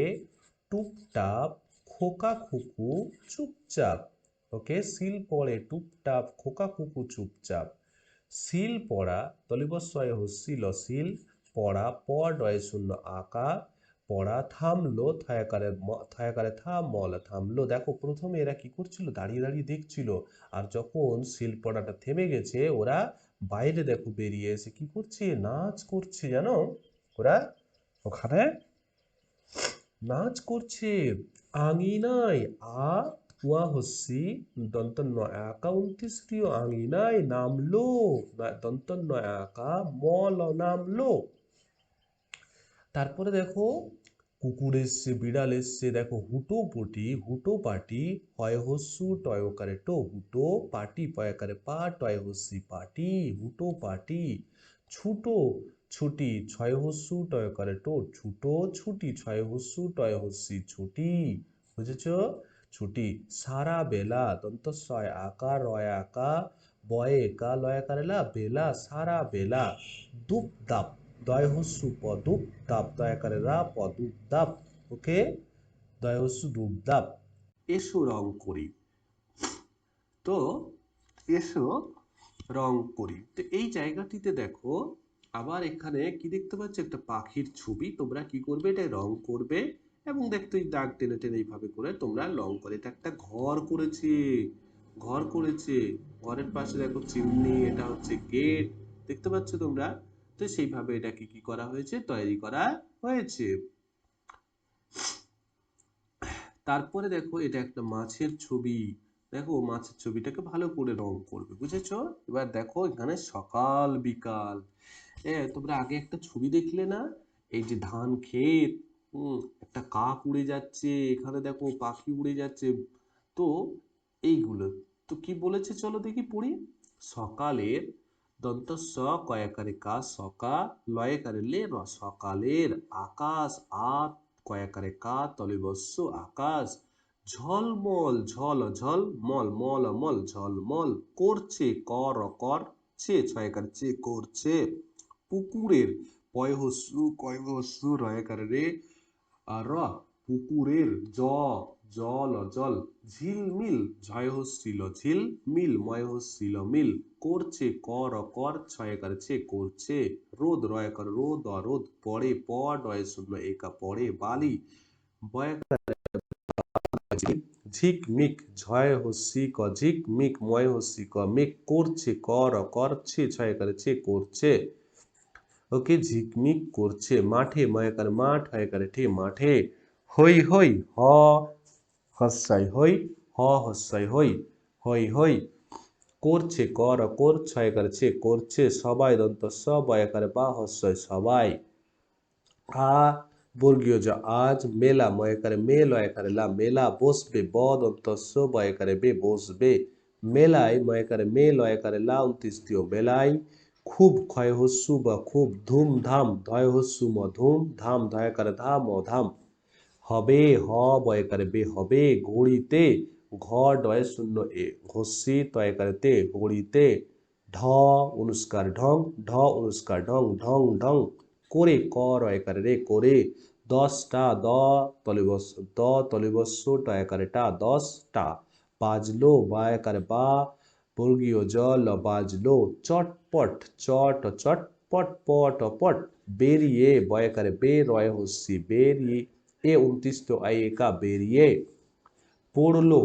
টুপটাপ, খোকা খুকু, চুপচাপ। ওকে, শিল পড়ে, টুপটাপ, খোকা খুকু, চুপচাপ। শিল পড়া, তলিবস্বয় হস্যি লসিল পড়া, প ডয় শূন্য আঁকা, পড়া, থামলো, থয়াকারে থামল, থামলো। দেখো প্রথমে এরা কি করছিল, দাঁড়িয়ে দাঁড়িয়ে দেখছিল, আর যখন শিলপড়াটা থেমে গেছে ওরা বাইরে দেখো বেরিয়ে এসে কি করছে, নাচ করছে, জানো ওরা ওখানে নাচ করছে। আঙিনায়, আ উয়া হস্যি দন্ত নয় আঁকা ২৯ আঙিনায় নামলো, দন্ত নয় আঁকা মল নামলো। তারপরে দেখো কুকুর এসছে, বিড়াল এসছে, দেখো হুটো পটি, হুটো পাটি, হয় হস্যু টয়কারে টো, হুটো পাটি, পয়াকারে পা, টয় হস্যি পাটি, হুটো পাটি। ছুটো ছুটি, ছয় হস্যু টয়কারে টো, ছুটো ছুটি, ছয় হস্যু টয় হস্যি ছুটি। বুঝেছ? ছুটি। সারা বেলা, দন্তস্বয় আকার রয় আকা, বয়ে একা লয় আকারেলা, বেলা, সারা বেলা। দুপ দাপ, দয় হস্যু প, দুপ দাপ, দয় আকারে রা, প, দুপ দাপ। ওকে, দয় হস্যু দুপ দাপ। এসো রং করি। তো এসো রং করি। তো এই জায়গাটিতে দেখো আবার এখানে কি দেখতে পাচ্ছ, একটা পাখির ছবি। তোমরা কি করবে, এটা রং করবে এবং দেখতো এই দাগ টেনে টেনে এইভাবে করে তোমরা রং করে। এটা একটা ঘর করেছে, ঘর করেছে, ঘরের পাশে দেখো চিমনি, এটা হচ্ছে গেট, দেখতে পাচ্ছ তোমরা। তো সেইভাবে এটাকে কি করা হয়েছে, তৈরি করা হয়েছে। তারপরে দেখো এটা একটা মাছের ছবি। দেখো মাছের ছবিটাকে ভালো করে রং করবে, বুঝেছো? এবার দেখো এখানে সকাল বিকাল। তোমরা আগে একটা ছবি দেখলে না, এই যে ধান ক্ষেত, একটা কাক উড়ে যাচ্ছে, এখানে দেখো পাখি উড়ে যাচ্ছে। তো এইগুলো তো কি বলেছে, চলো দেখি পড়ি। সকালের, দন্ত স কয়াকারে কা, সকা, লয়কারে লে র, সকালের, আকাশ, আ কয়াকারে কা, তলিবস্য আকাশ, ঝলমল, ঝল ঝল মল, মল মল, ঝলমল করছে, কর করছে, ছয়কার চে করছে। পুকুরের, পয় হস্যু কয় হস্যু রয়কার রে আর র, পুকুরের, জল জল, ঝিলমিল, ঝয় হস্যিল ঝিল, মিল, ময় হস্যিল মিল, করছে, কর কর, ছয়কার ছে করছে। রোদ, রয়কার রোদ, রোদ পড়ে, প ডয় শূন্য একা পড়ে, বালি, বয়কার ঝিকমিক, ঝয় হস্যি ক ঝিকমিক, ময় হস্যি ক মিক, করছে, কর করছে, ছয়কারে ছে করছে। ওকে, ঝিকমিক করছে। মাঠে, ময়কার মাঠ, হয়কারে ঠে মাঠে। হই হই, হ হস্যাই হই, হ হস্যাই হই, হই হই করছে, কর কর, ছয়কার ছে করছে। সবাই, দন্ত স বয়কারে বা, হস্যই সবাই। আ বর্গীয় জ আজ, মেলা, ময়কারে মে, লয়কারে লা মেলা, বসবে, ব দন্ত স বয়কারে বে বসবে। মেলায়, ময়কারে মে, লয়কারে লা ২৯ মেলায়। খুব, ক্ষয় হস্যু বা খুব, ধুমধাম, ধয় হস্যু ম ধুম, ধাম, ধয়াকারে ধা ম ধাম। হবে, হ বয়কারে বে হবে, ঘড়িতে, ঘ ডয় শূন্য এ হস্যি তয়কারে তে, ঘড়িতে। ঢ অনুষ্কার ঢং, ঢ অনুষ্কার ঢং, ঢং ঢং করে, ক রয়কারে রে করে। দশটা, দ তলিবস্য টয়কারে টা, দশটা। বাজলো, বায়কারে বা, বর্গীয় জ ল বাজলো। চটপট, চট চটপট, পট পট বেরিয়ে, বয়কারে বে, রয় হস্যি বেরিয়ে, এ ২৯ আই একা বেরিয়ে। পড়লো,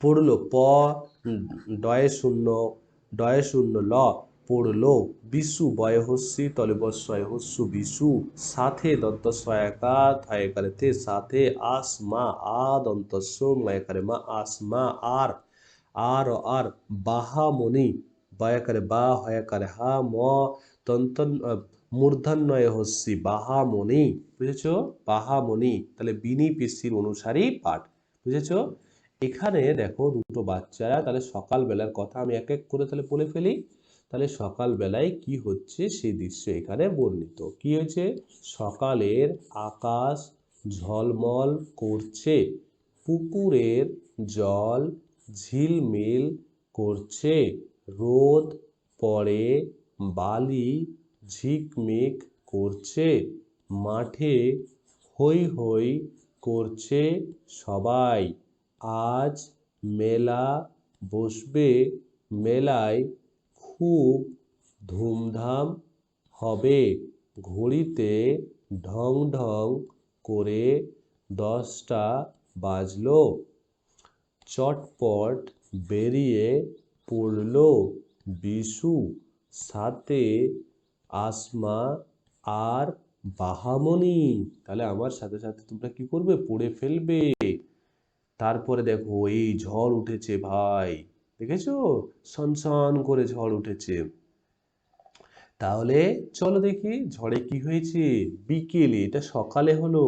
পড়লো, প ডয় শূন্য ল পড়লো। বিশু, বয় হস্যি তলিবস্বয় হস্যু বিশু। সাথে, দন্ত সয়াকা থয়কারে তে সাথে। আসমা, আ দন্ত স ময়কারে মা আসমা আর, আর বাহামণি, বয়কারে বা, হয়কারে হা, ম দন্ত মূর্ধন্যয় হস্যি বাহামণি। বুঝেছো? বাহামণি। তাহলে বিনি পিসির অনুসারী পাঠ। বুঝেছো? এখানে দেখো দুটো বাচ্চারা, তাহলে সকালবেলার কথা আমি এক এক করে তাহলে বলে ফেলি। তাহলে সকালবেলায় কি হচ্ছে সেই দৃশ্য এখানে বর্ণিত। কি হয়েছে? সকালের আকাশ ঝলমল করছে, পুকুরের জল ঝিলমিল করছে, রোদ পড়ে, বালি ঝিকমিক করছে, মাঠে হৈ হৈ করছে সবাই। আজ মেলা বসবে, মেলায় খুব ধুমধাম হবে। ঘড়িতে ঢং ঢং করে 10টা বাজলো। চটপট বেরিয়ে পড়ল বিশু, সাথে আসমা আর বাহামণি। তাহলে আমার সাথে সাথে তোমরা কি করবে, পড়ে ফেলবে। তারপরে দেখো এই ঝড় উঠেছে ভাই, দেখেছো সনসন করে ঝড় উঠেছে। তাহলে চলো দেখি ঝড়ে কি হয়েছে। বিকেলে, এটা সকালে হলো।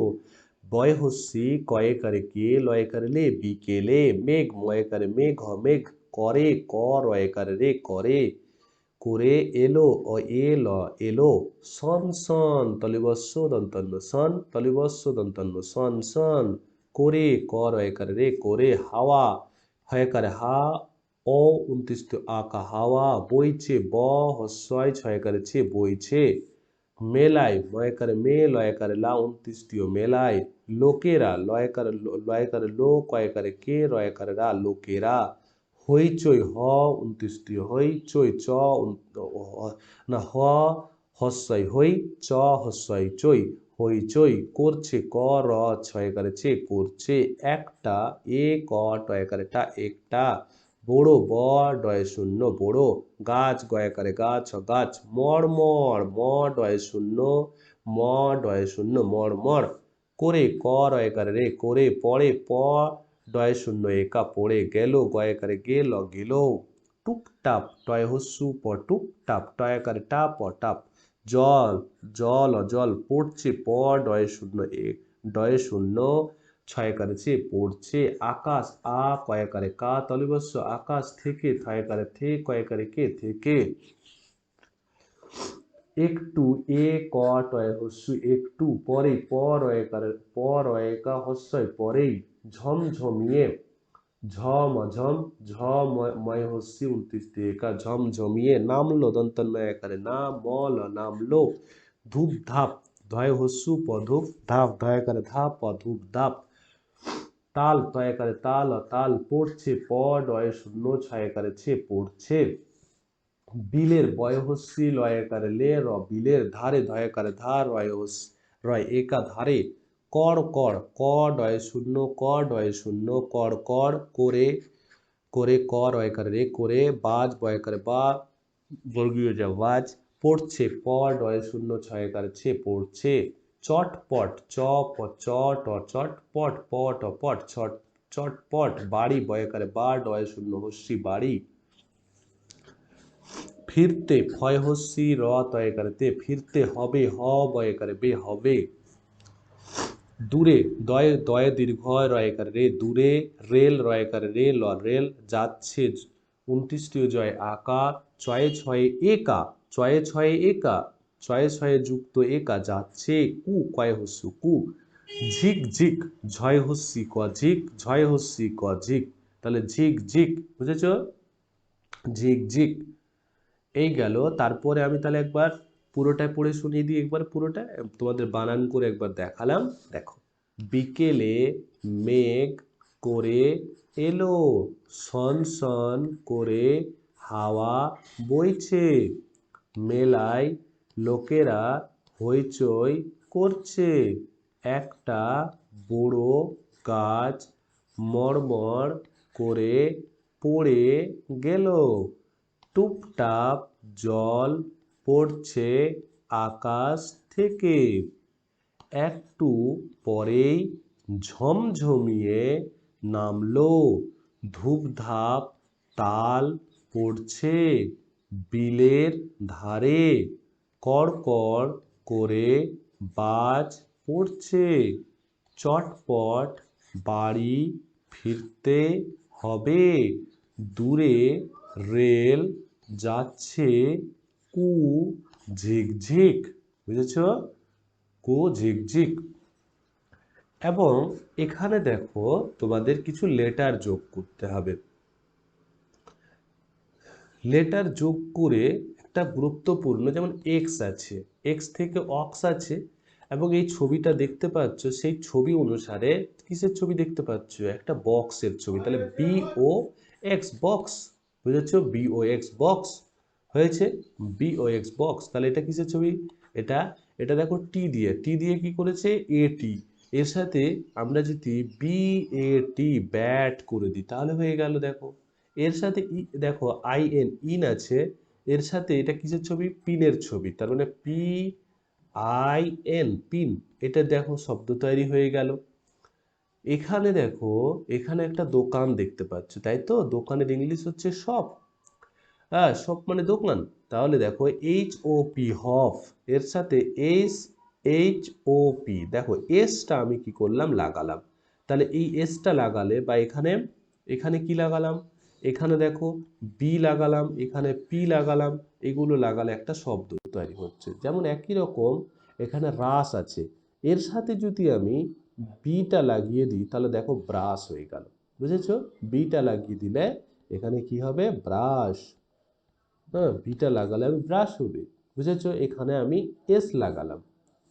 বয় হস্যি কয়ে কারে কে লয়ে কারে লে, বিকেলে। মেঘ ময়ে কারে মেঘ মেঘ করে ক রয়ে কারে রে করে, করে এলো এল এলো। সন সন তলিবস্য দন্তন্য সন, তলিবস্য দন্তন্য সন সন করে ক রয়ে কারে রে করে। হাওয়া হয়ে কারে হা ও 29 আকা হাওয়া বইছে, ব হস্যয় ছয় কারেছে বইছে। মেলায় ময়কারে মে লয়কারে লা 29 মেলায়। লোকেরা লয়কারে লো কয়কারে কে রয়কারে রা লোকেরা। হইচই হ 29 হইচই চ না হ হস্যই হই চ হস্যই চই হইচই। করছে ক র ছয় কারেছে করছে। একটা এ ক টয় কারেটা একটা। বড় ব ডয় শূন্য বড়। গাছ গয়াকারে গাছ গাছ। মড়মড় ম ডয় শূন্য ম ডয় শূন্য মড়মড়। করে ক রয়কারে রে করে। পড়ে প ডয় শূন্য একা পড়ে গেল গয়াকারে গেল গেল। টুপটাপ টয় হস্যু প টুপটাপ টয়াকারে টা প টাপ। জল জল জল পড়ছে প ডয় শূন্য ডয় শূন্য ছয় কারেছে পড়ছে। আকাশ আ কয়কারে কা তলিবস্য আকাশ থেকে থয়কারে থে কয়কারে কে থেকে। একটু এ ক টয় হস্যু একটু পরে প রয়কারে প রয়কা হস্যই পরেই। ঝমঝমিয়ে ঝম ঝম ঝ ময় হস্যি 29 একা ঝমঝমিয়ে। নামলো দন্তন্য একারে না মল নামলো। ধূপ ধাপ ধয় হস্যু প ধূপ ধাপ ধয়কারে ধা প ধূপ ধাপ। তাল তয়কারে তাল তাল পড়ছে প ডয় শূন্য ছয়কারে ছে পড়ছে। বিলের বয়হস্যি লয়কারে লে র বিলের। ধারে ধয়কারে ধা রয় একা ধারে। কর কর ক ডয় শূন্য ক ডয় শূন্য কর কর করে করে ক রয়কারে রে করে। বাজ বয়কারে বা বর্গীয় যা বাজ। পড়ছে প ডয় শূন্য ছয়কারে ছে পড়ছে। চটপট চ প চ ট চটপট প ট পট ছট চটপট। বাড়ি বয়কারে বা ডয় শূন্য হস্যি বাড়ি। ফিরতে ফয় হস্যি র তয়কারে তে ফিরতে হবে হ বয়কারে বে হবে। দূরে দয়ে দয়ে দীর্ঘ রয়কারে রে দূরে। রেল রয়কারে রে ল রেল। যাচ্ছে 29 জয় আকা ছয়ে ছয়ে একা ছয়ে ছয়ে একা ছয়ে ছয়ে যুক্ত একা যাচ্ছে। কু কয় হস্যু কু। ঝিক ঝিক ঝয় হস্যি ক ঝিক ঝয় হস্যি ক ঝিক। তাহলে ঝিক ঝিক বুঝেছ, ঝিক ঝিক। এই গেল। তারপরে আমি তাহলে একবার পুরোটা পড়ে শুনিয়ে দিই, একবার পুরোটা তোমাদের বানান করে একবার দেখালাম। দেখো, বিকেলে মেঘ করে এলো, সন সন করে হাওয়া বইছে। মেলায় লোকেরা হইচই করছে। একটা বড় গাছ মড়মড় করে পড়ে গেল। টুপটাপ জল পড়ছে আকাশ থেকে। একটু পরেই ঝমঝমিয়ে নামলো। ধূপধাপ তাল পড়ছে বিলের ধারে। কড়কড় করে বাজ পড়ছে। চটপট বাড়ি ফিরতে হবে। দূরে রেল যাচ্ছে কু ঝিকঝিক। বুঝেছ, কু ঝিকঝিক। এবং এখানে দেখো তোমাদের কিছু লেটার যোগ করতে হবে। লেটার যোগ করে একটা গুরুত্বপূর্ণ, যেমন এক্স আছে, এক্স থেকে অক্স আছে, এবং এই ছবিটা দেখতে পাচ্ছ, সেই ছবি অনুসারে কিসের ছবি দেখতে পাচ্ছ, একটা বক্সের ছবি। তাহলে বি ও এক্স বক্স, বুঝেছ, বি ও এক্স বক্স। হয়েছে BOX বক্স। তাহলে এটা কিসের ছবি? এটা এটা দেখো টি দিয়ে কি করেছে এটি, এর সাথে আমরা যদি BAT ব্যাট করে দিই তাহলে হয়ে গেল। দেখো এর সাথে দেখো ইন আছে, এর সাথে এটা কিসের ছবি? পিনের ছবি, তার মানে পিন, এটা দেখো শব্দ তৈরি হয়ে গেল। এখানে দেখো এখানে একটা দোকান দেখতে পাচ্ছ, তাই তো? দোকানের ইংলিশ হচ্ছে শপ। হ্যাঁ, শপ মানে দোকান। তাহলে দেখো HOP হফ, এর সাথে HOP, দেখো এসটা আমি কি করলাম? লাগালাম। তাহলে এই এসটা লাগালে বা এখানে এখানে কি লাগালাম? এখানে দেখো বি লাগালাম, এখানে পি লাগালাম, এগুলো লাগালে একটা শব্দ তৈরি হচ্ছে। যেমন একই রকম এখানে রাস আছে, এর সাথে যদি আমি বিটা লাগিয়ে দিই তাহলে দেখো ব্রাশ হয়ে গেল। বুঝেছো? বিটা লাগিয়ে দিলে এখানে কি হবে? ব্রাশ। হ্যাঁ, বিটা লাগালে আমি ব্রাশ হবে। বুঝেছো? এখানে আমি এস লাগালাম,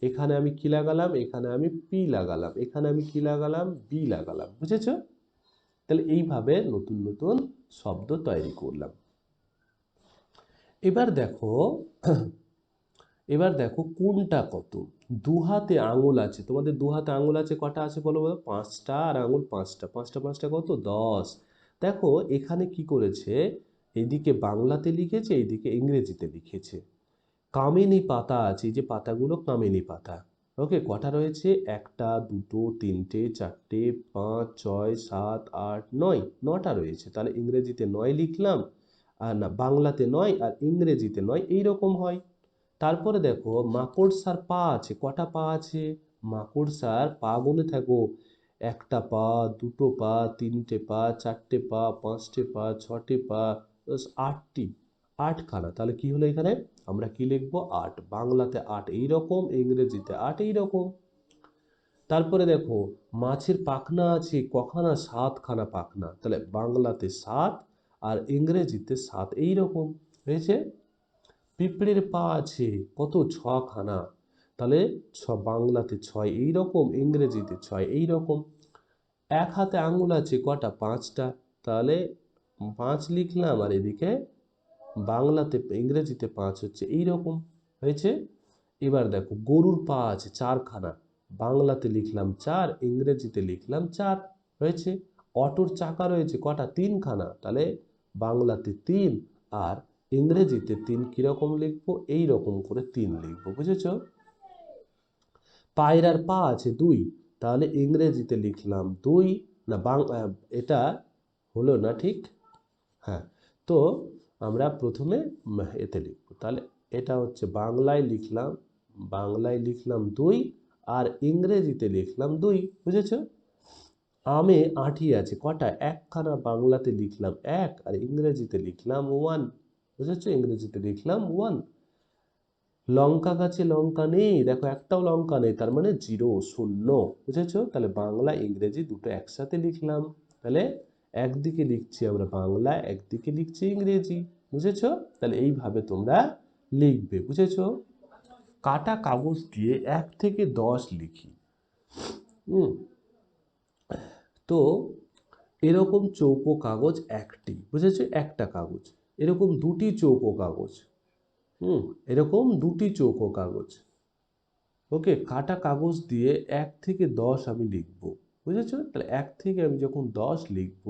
এখানে আমি কি লাগালাম? এখানে আমি পি লাগালাম, এখানে আমি কি লাগালাম? বি লাগালাম। বুঝেছো? তাহলে এইভাবে নতুন নতুন শব্দ তৈরি করলাম। এবার দেখো এবার দেখো কোনটা কত। দু হাতে আঙুল আছে, তোমাদের দু হাতে আঙুল আছে, কটা আছে বলো বলো? পাঁচটা, আর আঙুল পাঁচটা, পাঁচটা পাঁচটা কত? 10। দেখো এখানে কি করেছে, এইদিকে বাংলাতে লিখেছে, এইদিকে ইংরেজিতে লিখেছে। কামিনী পাতা আছে, এই যে পাতাগুলো কামিনী পাতা। ওকে, কটা রয়েছে? একটা, দুটো, তিনটে, চারটে, 5, 6, 7, 8, 9, 9টা রয়েছে। তাহলে ইংরেজিতে 9 লিখলাম, আর না বাংলাতে 9 আর ইংরেজিতে 9, এইরকম হয়। তারপরে দেখো মাকড়সার পা আছে, কটা পা আছে? মাকড়সার পা গুনে থাকো, একটা পা, দুটো পা, তিনটে পা, চারটে পা, পাঁচটে পা, ছটে পা, 8টি, 8খানা। তাহলে কি হলো এখানে? আমরা কি লিখবো? 8। বাংলাতে 8 এইরকম, ইংরেজিতে 8 এইরকম। তারপরে দেখো মাছের পাখনা আছে, কখানা? 7খানা পাখনা। তাহলে বাংলাতে 7 আর ইংরেজিতে 7, এইরকম হয়েছে। পিঁপড়ের পা আছে, কত? 6খানা। তাহলে বাংলাতে 6 এইরকম, ইংরেজিতে 6 এইরকম। এক হাতে আঙুল আছে, কটা? 5টা। তাহলে 5 লিখলাম, আর এদিকে বাংলাতে ইংরেজিতে 5 হচ্ছে এইরকম হয়েছে। এবার দেখো গরুর পা আছে 4খানা, বাংলাতে লিখলাম 4, ইংরেজিতে লিখলাম 4 হয়েছে। অটোর চাকা রয়েছে কটা? 3খানা, তাহলে বাংলাতে 3 আর ইংরেজিতে 3 কিরকম লিখবো? এই রকম করে 3 লিখবো। বুঝেছো? পায়রার পা আছে 2, তাহলে ইংরেজিতে লিখলাম 2, না এটা হলো না ঠিক। হ্যাঁ, তো আমরা প্রথমে এতে লিখব। তাহলে এটা হচ্ছে বাংলায় লিখলাম 2 আর ইংরেজিতে লিখলাম 2। বুঝেছো? আমে আঁটি আছে, কটা? একখানা, বাংলাতে লিখলাম 1 আর ইংরেজিতে লিখলাম 1। বুঝেছো? ইংরেজিতে লিখলাম 1। লঙ্কা গাছে লঙ্কা নেই, দেখো একটাও লঙ্কা নেই, তার মানে 0, 0। বুঝেছো? তাহলে বাংলা ইংরেজি দুটো একসাথে লিখলাম। তাহলে একদিকে লিখছি আমরা বাংলা, একদিকে লিখছি ইংরেজি। বুঝেছো? তাহলে এইভাবে তোমরা লিখবে। বুঝেছো? কাটা কাগজ দিয়ে 1 থেকে 10 লিখি। হুম, তো এরকম চৌকো কাগজ একটি। বুঝেছো? একটা কাগজ। এরকম দুটি চৌকো কাগজ। এরকম দুটি চৌকো কাগজ। ওকে, কাটা কাগজ দিয়ে 1 থেকে 10 আমি লিখব। বুঝেছো? তাহলে 1 থেকে আমি যখন 10 লিখব,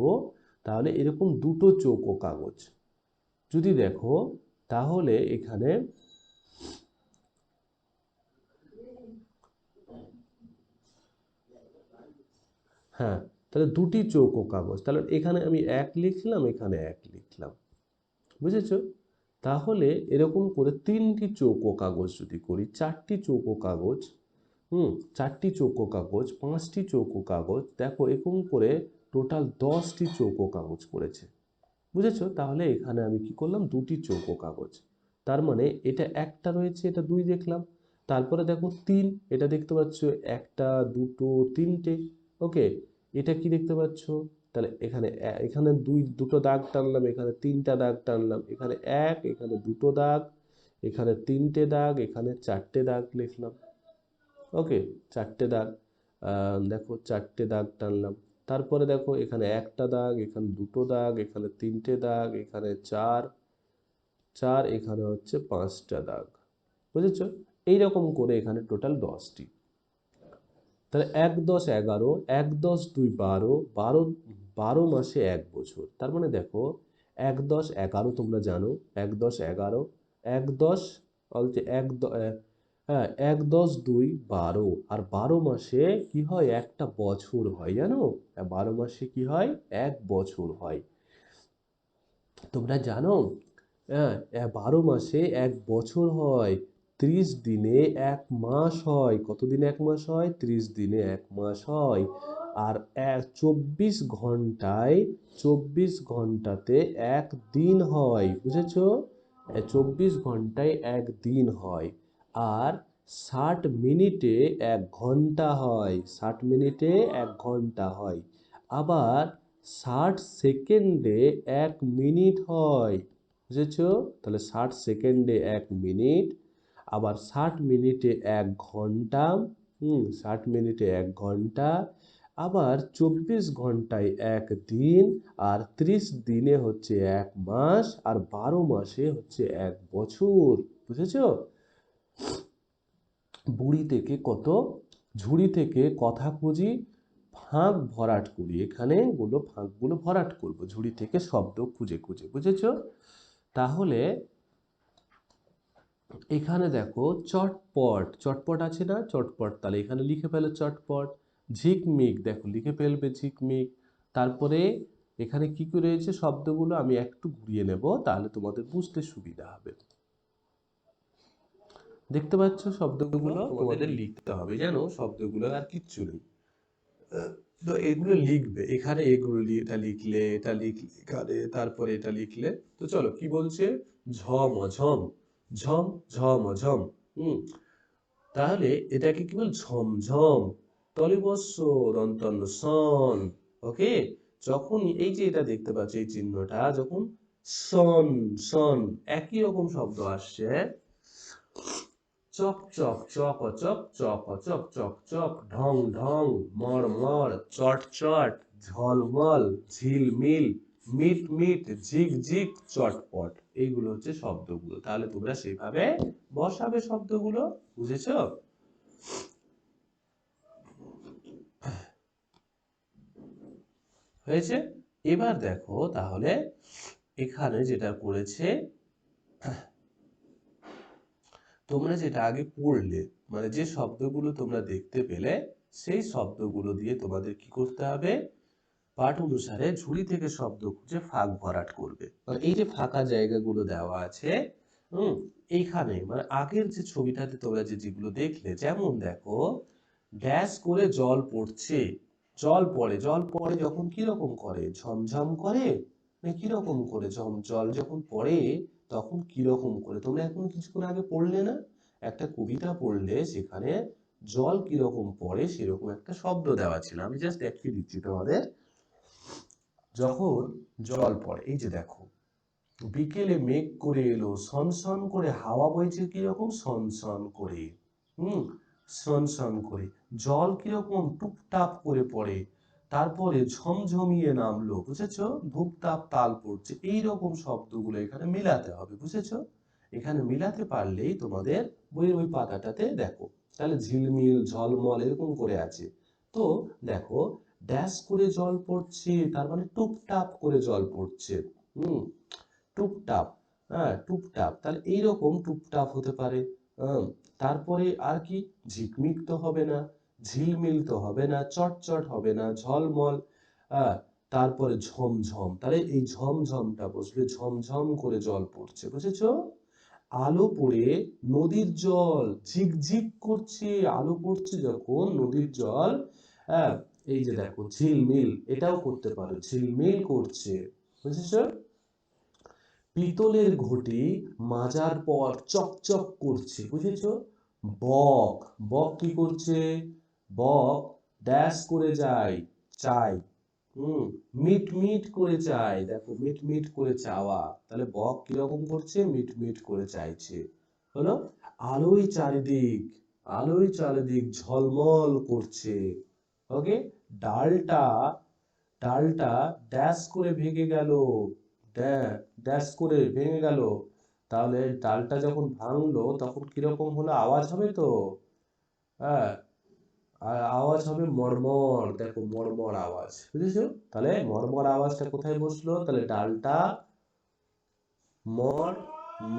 তাহলে এরকম দুটো চৌকো কাগজ যদি দেখো, তাহলে এখানে হ্যাঁ, তাহলে দুটি চৌকো কাগজ, তাহলে এখানে আমি 1 লিখলাম, এখানে 1 লিখলাম। বুঝেছো? তাহলে এরকম করে 3টি চৌকো কাগজ যদি করি, 4টি চৌকো কাগজ, 4টি চৌকো কাগজ, 5টি চৌকো কাগজ, দেখো এরকম করে টোটাল 10টি চৌকো কাগজ করেছে। বুঝেছো? তাহলে এখানে আমি কি করলাম? দুটি চৌকো কাগজ। তার মানে এটা একটা রয়েছে, এটা 2 দেখলাম। তারপরে দেখো 3, এটা দেখতে পাচ্ছ একটা, দুটো, তিনটে। ওকে, এটা কি দেখতে পাচ্ছ? তাহলে এখানে দুটো দাগ টানলাম, এখানে 3টা দাগ টানলাম, এখানে 1, এখানে দুটো দাগ, এখানে 3টে দাগ, এখানে 4টে দাগ লিখলাম। ওকে, 4টে দাগ, দেখো 4টে দাগ টানলাম। তারপরে দেখো এখানে একটা দাগ, এখানে দুটো দাগ, এখানে 3টে দাগ, এখানে 4, 4, এখানে হচ্ছে 5টা দাগ, বুঝেছো? এইরকম করে এখানে টোটাল 10টি। তাহলে 1 10 11, 1 10 2 12, 12 12 মাসে 1 বছর। তার মানে দেখো 1 10 11 তোমরা জানো, 1 10 11, 1 10 বলতে 1 হ্যাঁ 1 10 2 12, আর 12 মাসে কি হয়, একটা বছর হয়, জানো? 12 মাসে কি হয়, 1 বছর হয়। তোমরা জানো, হ্যাঁ 12 মাসে 1 বছর হয়, 30 দিনে 1 মাস হয়। কত দিনে 1 মাস হয়? 30 দিনে 1 মাস হয়। আর 24 ঘন্টায়, 24 ঘন্টাতে 1 দিন হয়, বুঝেছো? 24 ঘন্টায় 1 দিন হয়। আর 60 মিনিটে 1 ঘন্টা হয়, 60 মিনিটে 1 ঘন্টা হয়। আবার 60 সেকেন্ডে 1 মিনিট হয়, বুঝেছো? তাহলে 60 সেকেন্ডে 1 মিনিট, আবার 60 মিনিটে 1 ঘন্টা, 60 মিনিটে 1 ঘন্টা, আবার 24 ঘন্টায় 1 দিন, আর 30 দিনে হচ্ছে 1 মাস, আর 12 মাসে হচ্ছে 1 বছর, বুঝেছো? বুড়ি থেকে কত, ঝুড়ি থেকে কথা খুঁজি, ফাঁক ভরাট করি। এখানে গুলো ফাঁকগুলো ভরাট করব ঝুড়ি থেকে শব্দ খুঁজে খুঁজে, বুঝেছো? তাহলে এখানে দেখো চটপট, চটপট আছে না, চটপট, তাহলে এখানে লিখে ফেলো চটপট। ঝিকমিক, দেখো লিখে ফেলবে ঝিকমিক। তারপরে এখানে কি কি রয়েছে শব্দগুলো আমি একটু ঘুরিয়ে নেব, তাহলে তোমাদের বুঝতে সুবিধা হবে। দেখতে পাচ্ছ শব্দগুলো তোমাদের লিখতে হবে, জানো শব্দগুলো আর কিচ্ছু নেই। তো এগুলো লিখবে, এখানে এগুলো এটা লিখলে, এটা লিখলে এখানে, তারপরে এটা লিখলে। তো চলো কি বলছে, ঝমঝম, ঝম ঝমঝম। তাহলে এটাকে কি বল, ঝমঝম। তলিবস্য দন্তন্য সন। ওকে, যখন এই যে এটা দেখতে পাচ্ছ এই চিহ্নটা, যখন সন সন একই রকম শব্দ আসছে, চক চক চক চক চক চক চক চক, ঢং ঢং, মড় মড়, চট চট, ঝলমল, ঝিলমিল, মিট মিট, ঝিক ঝিক, চটপট। এইগুলো হচ্ছে শব্দগুলো। তাহলে তোমরা সেইভাবে বসাবে শব্দগুলো, বুঝেছো? হয়েছে? এবার দেখো তাহলে এখানে যেটা করেছে, তোমরা যেটা আগে পড়লে, মানে যে শব্দগুলো তোমরা দেখতে পেলে, সেই শব্দগুলো দিয়ে তোমাদের কি করতে হবে, পাঠ অনুসারে ঝুড়ি থেকে শব্দ খুঁজে ফাঁক ভরাট করবে। মানে এই যে ফাঁকা জায়গাগুলো দেওয়া আছে, এইখানে মানে আগের যে ছবিটাতে তোমরা যেগুলো দেখলে, যেমন দেখো ড্যাশ করে জল পড়ছে, জল পড়ে, জল পড়ে যখন কিরকম করে, ঝমঝম করে, মানে কিরকম করে, জল যখন পড়ে তখন কিরকম করে। তোমরা এখন কিছুক্ষণ আগে পড়লে না, একটা কবিতা পড়লে, সেখানে জল কিরকম পড়ে সেরকম একটা শব্দ দেওয়া ছিল। আমি জাস্ট একটি দিচ্ছি তোমাদের। যখন জল পড়ে, এই যে দেখো, বিকেলে মেঘ করে এলো, সনসন করে হাওয়া বইছে কিরকম, সনসন করে, সনসন করে। জল কিরকম, টুপটাপ করে পড়ে। তারপরে ঝমঝমিয়ে নামলো, বুঝেছো? ধূপতাপ তাল পড়ছে। এইরকম শব্দগুলো এখানে মিলাতে হবে, বুঝেছো? এখানে মিলাতে পারলেই তোমাদের বইয়ের ওই পাতাটাতে দেখো, তাহলে ঝিলমিল ঝলমল এরকম করে আছে। তো দেখো, ড্যাশ করে জল পড়ছে, তার মানে টুপটাপ করে জল পড়ছে। টুপটাপ, হ্যাঁ টুপটাপ, তাহলে এইরকম টুপটাপ হতে পারে। তারপরে আর কি, ঝিকমিক তো হবে না, ঝিলমিল তো হবে না, চটচট হবে না, ঝলমল, তারপরে ঝমঝম, তাহলে এই ঝমঝমটা বসবে, ঝমঝম করে জল পড়ছে, বুঝেছো? আলো পড়ে নদীর জল ঝিকঝিক করছে, আলো পড়ছে যখন নদীর জল, হ্যাঁ এই যে দেখো ঝিলমিল, এটাও করতে পারো, ঝিলমিল করছে, বুঝেছো? পিতলের ঘটি মাজার পর চকচক করছে, বুঝেছো? বক, বক কি করছে, বক ড্যাশ করে যায়, চাই, মিট মিট করে চাই, দেখো মিট মিট করে চাওয়া, তাহলে বক কিরকম করছে, মিট মিট করে চাইছে, হলো? আলোয় চারিদিক, আলোয় চারিদিক ঝলমল করছে। ওকে, ডালটা, ডালটা ড্যাশ করে ভেঙে গেল, ড্যাশ করে ভেঙে গেল, তাহলে ডালটা যখন ভাঙলো তখন কিরকম হলো, আওয়াজ হবে তো। হ্যাঁ, আর আওয়াজ হবে মড়মড়, দেখো মড়মড় আওয়াজ, বুঝেছো? তাহলে মড়মড় আওয়াজটা কোথায় বসলো, তাহলে ডালটা মড়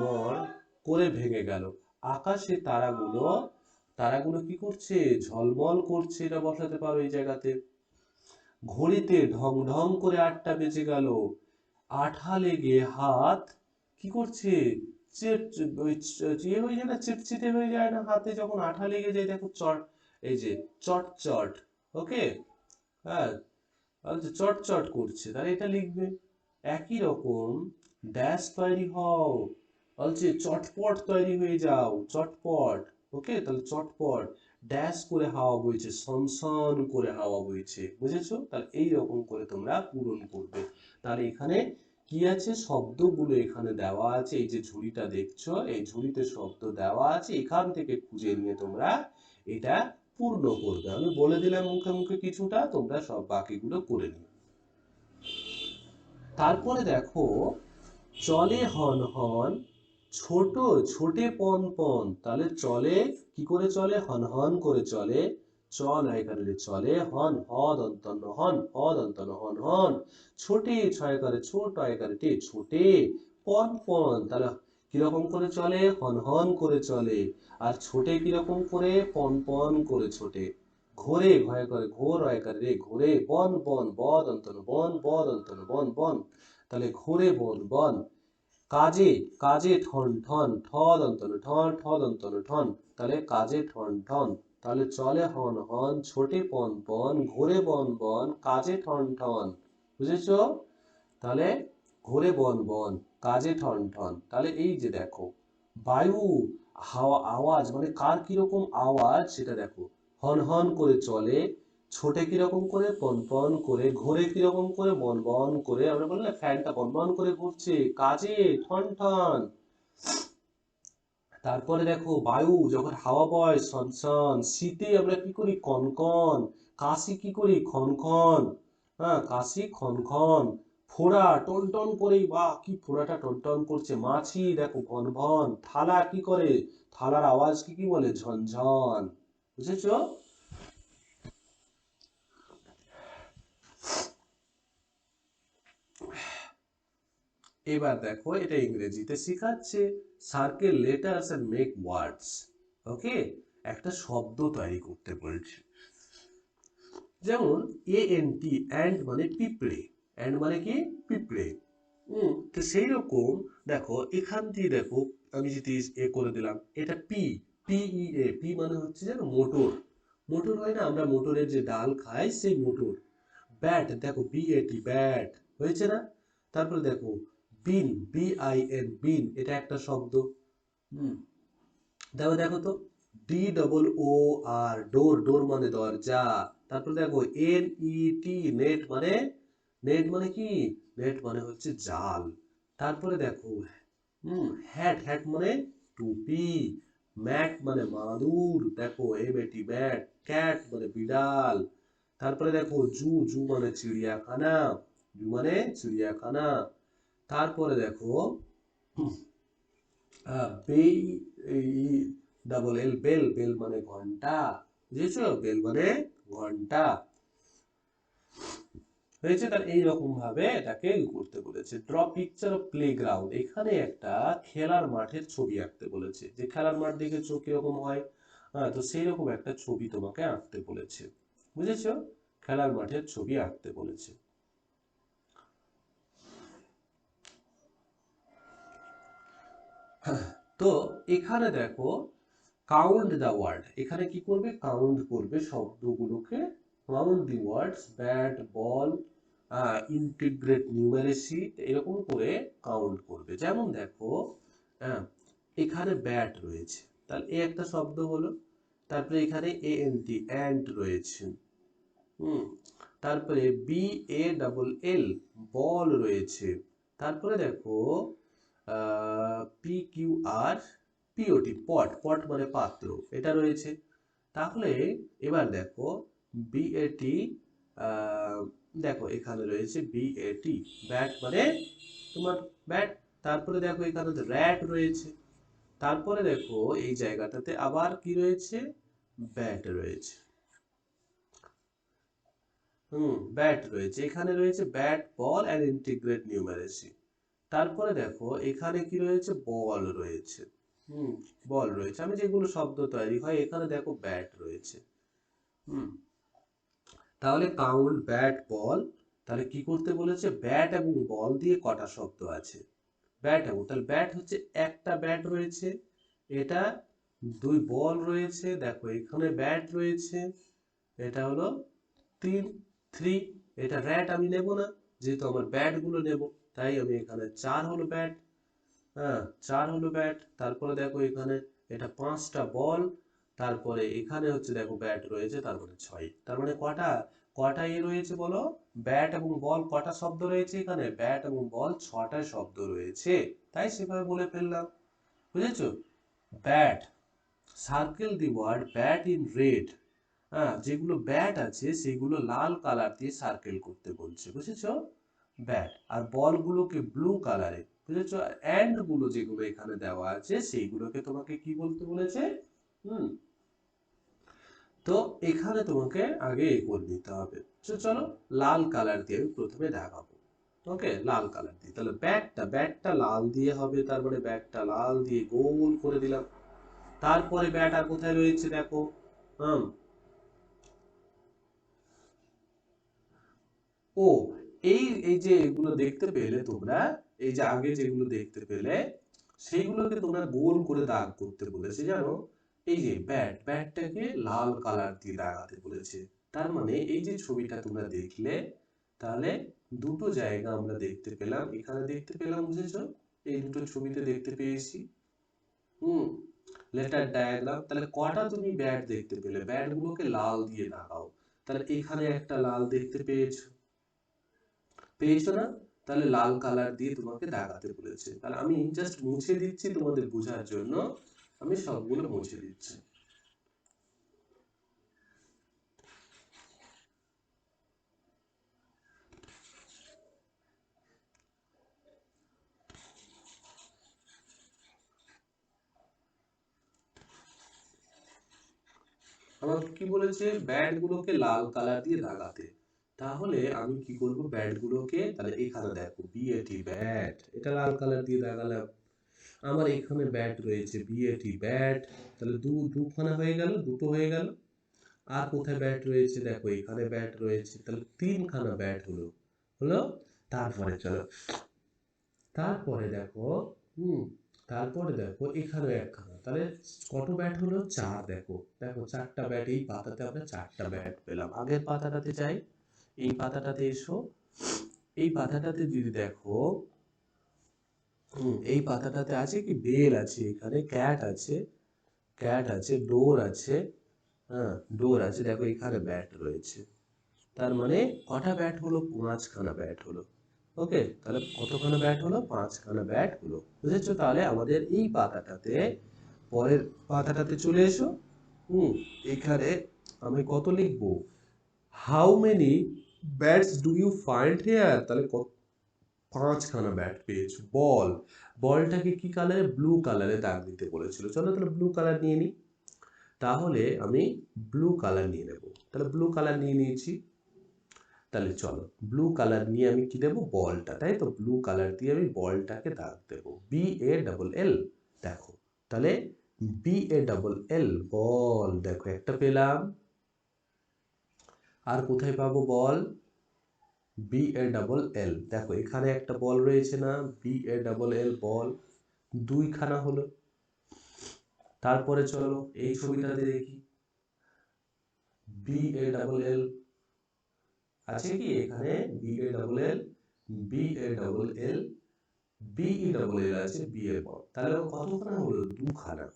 মড় করে ভেঙে গেল। আকাশে তারাগুলো, তারাগুলো কি করছে, ঝলমল করছে, এটা বসাতে পারো এই জায়গাতে। ঘড়িতে ঢং ঢং করে 8টা বেজে গেল। আঠা লেগে হাত কি করছে, ইয়ে হয়ে যায় না, চিটচিটে হয়ে যায় না হাতে যখন আঠা লেগে যায়, দেখো চট, এই যে চট চট, ওকে, হ্যাঁ, চট চট করছে, তাহলে এটা লিখবে। একই রকম ড্যাশ তৈরি হও, বলছে চটপট তৈরি হয়ে যাও, চটপট, ওকে, তাহলে চটপট, ড্যাশ করে হাওয়া বইছে, সনসন করে হাওয়া বইছে, বুঝেছো? তাহলে এই রকম করে তোমরা পূরণ করবে। তাহলে এখানে কি আছে, শব্দগুলো এখানে দেওয়া আছে, এই যে ঝুড়িটা দেখছো, এই ঝুড়িতে শব্দ দেওয়া আছে, এখান থেকে খুঁজে নিয়ে তোমরা এটা পূর্ণ করবে। আমি বলে দিলাম মুখে মুখে কিছুটা, তোমরা সব বাকিগুলো করে নিও। তারপরে দেখো, চলে হন হন, ছোট ছোটে পন পন, তাহলে চলে কি করে চলে, হন হন করে চলে, চল এখানে চলে, হন হদ অন্তন্য হন, হদ অন্তন্য হন হন, ছোটে ছয় করে ছোট একারে টে ছোটে, পন পন, তাহলে কিরকম করে চলে, হন হন করে চলে, আর ছোটে কিরকম করে, পন পন করে ছোটে। ঘোরে ভয় করে ঘোর একারে রে ঘোরে, বন বন বদ অন্তন্য বন, বদ অন্তন্য বন বন, তাহলে ঘোরে বন বন। কাজে কাজে ঠন ঠন, ঠ দন্তন ঠন, ঠ দন্তন ঠন, তাহলে কাজে ঠন ঠন, তাহলে চলে হন হন, ছোটে পন পন, ঘোরে বন বন, কাজে ঠন ঠন, বুঝেছো? তাহলে ঘোরে বন বন, কাজে ঠন ঠন, তাহলে এই যে দেখো, বায়ু, হাওয়া, আওয়াজ মানে কার কিরকম আওয়াজ সেটা দেখো, হন হন করে চলে, ছোটে কিরকম করে, পন পন করে, ঘোরে কিরকম করে, বন বন করে, আমরা বললাম ফ্যানটা বন বন করে ঘুরছে, কাজে ঠন ঠন। তারপরে দেখো, বায়ু যখন হাওয়া বয় সনসন, শীতে আমরা কি করি, কনকন, কাশি কি করি, খনখন, হ্যাঁ, কাশি খনখন, ফোড়া টন টন করে, বা কি ফোড়াটা টন টন করছে, মাছি দেখো ভন ভন, থালা কি করে, থালার আওয়াজ কি কি বলে, ঝনঝন, বুঝেছো? এবার দেখো, এটা ইংরেজিতে শেখাচ্ছে, circle letters and make words, okay, একটা শব্দ তৈরি করতে বলছে। যেমন এএনটি, অ্যান্ড মানে পিঁপড়ে, অ্যান্ড মানে কি, পিঁপড়ে। তো সেই রকম দেখো, এখান দিয়ে দেখো, আমি যদি করে দিলাম, এটা পি, পিইএ, পি মানে হচ্ছে যেন মোটর, মোটর হয় না, আমরা মোটরের যে ডাল খাই সেই মোটর। ব্যাট দেখো, বিএটি ব্যাট, হয়েছে না? তারপরে দেখো, বিন, বিআইএন বিন, এটা একটা শব্দ। হুম, তারপরে দেখো তো, ডি ডবল ও আর, ডোর, ডোর মানে দরজা। তারপর দেখো এন ই টি, নেট মানে, নেট মানে কি, নেট মানে হচ্ছে জাল। তারপরে দেখো, হ্যাট, হ্যাট মানে টুপি। ম্যাট মানে মাদুর, দেখো এম এটি ম্যাট। ক্যাট মানে বিড়াল। তারপরে দেখো, জু, জু মানে চিড়িয়াখানা, জু মানে চিড়িয়াখানা। তারপরে দেখো, bell, double L, bell, bell মানে ঘন্টা, বুঝেছো? বেল মানে ঘন্টা, হয়েছে? তার এইরকম ভাবে এটাকে করতে বলেছে। ড্র পিকচার অফ প্লেগ্রাউন্ড, এখানে একটা খেলার মাঠের ছবি আঁকতে বলেছে, যে খেলার মাঠ দেখেছো কিরকম হয়, হ্যাঁ, তো সেই রকম একটা ছবি তোমাকে আঁকতে বলেছে, বুঝেছো? খেলার মাঠের ছবি আঁকতে বলেছে। তো এখানে দেখো, কাউন্ট দ্য ওয়ার্ড, এখানে কি করবে, কাউন্ট করবে শব্দগুলোকে, কাউন্ট দি ওয়ার্ডস, ব্যাট বল, ইন্টিগ্রেট নিউমেরেসি, এরকম করে কাউন্ট করবে। যেমন দেখো, হ্যাঁ, এখানে ব্যাট রয়েছে, তাহলে এ একটা শব্দ হলো। তারপরে এখানে এ এন টি, অ্যান্ট রয়েছে। হুম, তারপরে বি এ ডাবল এল, বল রয়েছে। তারপরে দেখো, পি কিউ আর পিওটি, পট, পট মানে পাত্র, এটা রয়েছে। তাহলে এবার দেখো, বিএটি, দেখো এখানে রয়েছে বিএটি, ব্যাট মানে তোমার ব্যাট। তারপরে দেখো এখানে র্যাট রয়েছে, তারপরে দেখো এই জায়গাটাতে আবার কি রয়েছে, ব্যাট রয়েছে। ব্যাট রয়েছে, এখানে রয়েছে bat, ball and integrate numeracy. তারপরে দেখো এখানে কি রয়েছে, বল রয়েছে। বল রয়েছে, আমি যেগুলো শব্দ তৈরি হয়, এখানে দেখো ব্যাট রয়েছে। হুম তাহলে কাউন্ট ব্যাট বল, তাহলে কি করতে বলেছে, ব্যাট এবং বল দিয়ে কটা শব্দ আছে, ব্যাট এবং, তাহলে ব্যাট হচ্ছে একটা ব্যাট রয়েছে, এটা দুই বল রয়েছে, দেখো এখানে ব্যাট রয়েছে, এটা হলো তিন, থ্রি। এটা র্যাট আমি নেব না, যেহেতু আমার ব্যাট গুলো নেব, তাই আমি এখানে চার হলো ব্যাট। হ্যাঁ, চার হলো ব্যাট। তারপরে দেখো এখানে এটা পাঁচটা বল, তারপরে এখানে হচ্ছে দেখো ব্যাট রয়েছে, তারপরে ছয়। তার মানে কটা, কটা রয়েছে বলো, ব্যাট এবং বল কটা শব্দ রয়েছে এখানে, ব্যাট এবং বল ছটা শব্দ রয়েছে, তাই সেভাবে বলে ফেললাম। বুঝেছো? Bat, circle the word bat in red. হ্যাঁ, যেগুলো ব্যাট আছে সেগুলো লাল কালার দিয়ে সার্কেল করতে বলছে, বুঝেছো? ব্যাট আর বলগুলোকে ব্লু কালারে, বুঝেছো? অ্যান্ড গুলো যেগুলো এখানে দেওয়া আছে সেইগুলোকে তোমাকে কি বলতে বলেছে? হুম তো এখানে তোমাকে আগে এ করে নিতে হবে। চলো লাল কালার দিয়ে আমি প্রথমে দেখাবো। ওকে, লাল কালার দিয়ে, তাহলে ব্যাটটা লাল দিয়ে হবে, তারপরে ব্যাটটা লাল দিয়ে গোল করে দিলাম। তারপরে ব্যাট আর কোথায় রয়েছে দেখো, হুম ও এই এই যে এগুলো দেখতে পেলে তোমরা, এই যে আগে যেগুলো দেখতে পেলে সেইগুলোকে তোমরা গোল করে দাগ করতে বলেছে, জানো? এই যে ব্যাটটাকে লাল কালার দিয়ে দাগাতে বলেছে। তার মানে এই যে ছবিটা তোমরা দেখলে, তাহলে দুটো জায়গা আমরা দেখতে পেলাম, এখানে দেখতে পেলাম, বুঝেছো? এই দুটো ছবিতে দেখতে পেয়েছি। হুম লেটার ডায়াগ্রাম, তাহলে কটা তুমি ব্যাট দেখতে পেলে, ব্যাট গুলোকে লাল দিয়ে দাগাও। তাহলে এখানে একটা লাল দেখতে পেয়েছো, পেয়েছো না? তাহলে লাল কালার দিয়ে তোমাকে দাগাতে বলেছে, তাহলে আমি জাস্ট মুছে দিচ্ছি তোমাদের বোঝার জন্য, আমি সবগুলো মুছে দিচ্ছি। আমাকে কি বলেছে, ব্যাট গুলোকে লাল কালার দিয়ে দাগাতে। তাহলে আমি কি করব, ব্যাট গুলোকে, তাহলে এখানে দেখো বিএটি ব্যাট, এটা লাল কালার দিয়ে দাগালাম। আমার এখানে ব্যাট রয়েছে বিএটি ব্যাট, তাহলে দুখানা হয়ে গেল, দুটো হয়ে গেল। আর কোথায় ব্যাট রয়েছে, দেখো এখানে ব্যাট রয়েছে, তাহলে তিনখানা ব্যাট হলো, হলো। তারপরে চলো, তারপরে দেখো, হুম তারপরে দেখো এখানে একখানা, তাহলে কত ব্যাট হলো, চার। দেখো দেখো চারটা ব্যাট, এই পাতাতে আমরা চারটা ব্যাট পেলাম। আগের পাতাটাতে যাই, এই পাতাটাতে এসো, এই পাতাটাতে যদি দেখো, এই পাতাটাতে আছে কি, বেল আছে, এখানে ক্যাট আছে, ক্যাট আছে, ডোর আছে। হ্যাঁ, ডোর আছে, দেখো এখানে ব্যাট রয়েছে। তার মানে কটা ব্যাট হলো, পাঁচখানা ব্যাট হলো। ওকে, তাহলে কতখানা ব্যাট হলো, পাঁচখানা ব্যাট হলো, বুঝেছো? তাহলে আমাদের এই পাতাটাতে, পরের পাতাটাতে চলে এসো। এখানে আমি কত লিখবো, how many bats do you find here, তাহলে পাঁচখানা ব্যাট পেয়েছো। বল, বলটাকে কি কালারে, ব্লু কালারে দাগ দিতে বলেছিল। চলো তাহলে ব্লু কালার নিয়ে নিই, তাহলে আমি ব্লু কালার নিয়ে নেব, তাহলে ব্লু কালার নিয়ে নিয়েছি। তাহলে চলো ব্লু কালার নিয়ে আমি কি দেবো, বলটা, তাই তো ব্লু কালার দিয়ে আমি বলটাকে দাগ দেবো, BALL। দেখো তাহলে BALL বল, দেখো একটা পেলাম। আর কোথায় পাবো বল, BALL, দেখো এখানে একটা বল রয়েছে না, BALL বল, দুইখানা হলো। তারপরে চলো এই ছবিটাতে দেখি, BALL আছে কি এখানে, BALL, BALL, BELL আছে, বি এর পর, তাহলে কতখানা হলো, দুখানা।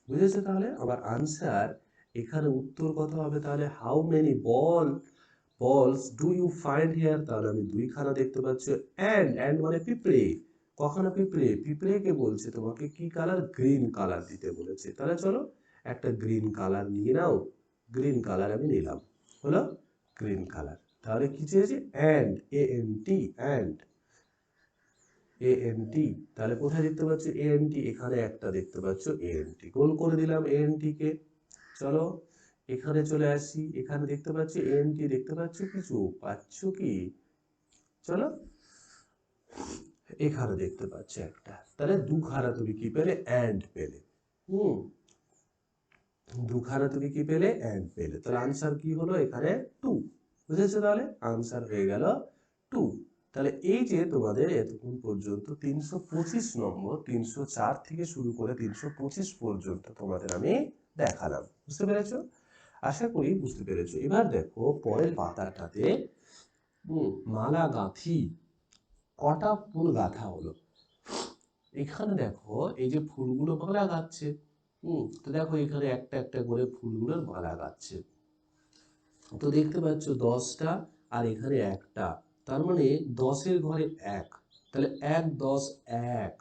বুঝেছো? তাহলে আমার আনসার, এখানে উত্তর কত হবে, তাহলে হাউ মেনি বলস ডু ইউ ফাইন্ড হিয়ার, তাহলে আমি দুইখানা দেখতে পাচ্ছি। অ্যান্ড মানে পিঁপড়ে, কখনো পিঁপড়ে, পিঁপড়েকে বলছে তোমাকে কি কালার, গ্রিন কালার দিতে বলেছে। তাহলে চলো একটা গ্রিন কালার নিয়ে নাও, গ্রিন কালার আমি নিলাম, হলো গ্রিন কালার। তাহলে কি চেয়েছে, অ্যান্ড, ANT, অ্যান্ড। এএনটি, তাহলে কোথায় দেখতে পাচ্ছ এএনটি? এখানে একটা দেখতে পাচ্ছ এএনটি, গোল করে দিলাম এএনটি কে। চলো এখানে চলে আসি, এখানে দেখতে পাচ্ছ এএনটি, দেখতে পাচ্ছ কিছু? পাচ্ছ কি? চলো এখানে দেখতে পাচ্ছ একটা, তাহলে দুখানা তুমি কি পেলে? অ্যান্ড পেলে। হুম, দুখানা তুমি কি পেলে? অ্যান্ড পেলে। তাহলে আনসার কি হলো এখানে? 2। বুঝেছো? তাহলে আনসার হয়ে গেল 2। তাহলে এই যে তোমাদের এতক্ষণ পর্যন্ত 325 নম্বর, 304 থেকে শুরু করে 325 পর্যন্ত তোমাদের আমি দেখালাম। বুঝতে পেরেছো? আশা করি বুঝতে পেরেছো। এবার দেখো পরের পাতাটাতে মালা গাঁথি, কটা ফুল গাঁথা হলো। এখানে দেখো এই যে ফুলগুলো মালা গাচ্ছে, তো দেখো এখানে একটা একটা করে ফুলগুলোর মালা গাচ্ছে। তো দেখতে পাচ্ছ 10টা আর এখানে একটা, তার মানে 10-এর ঘরে 1, তাহলে 1 10 1,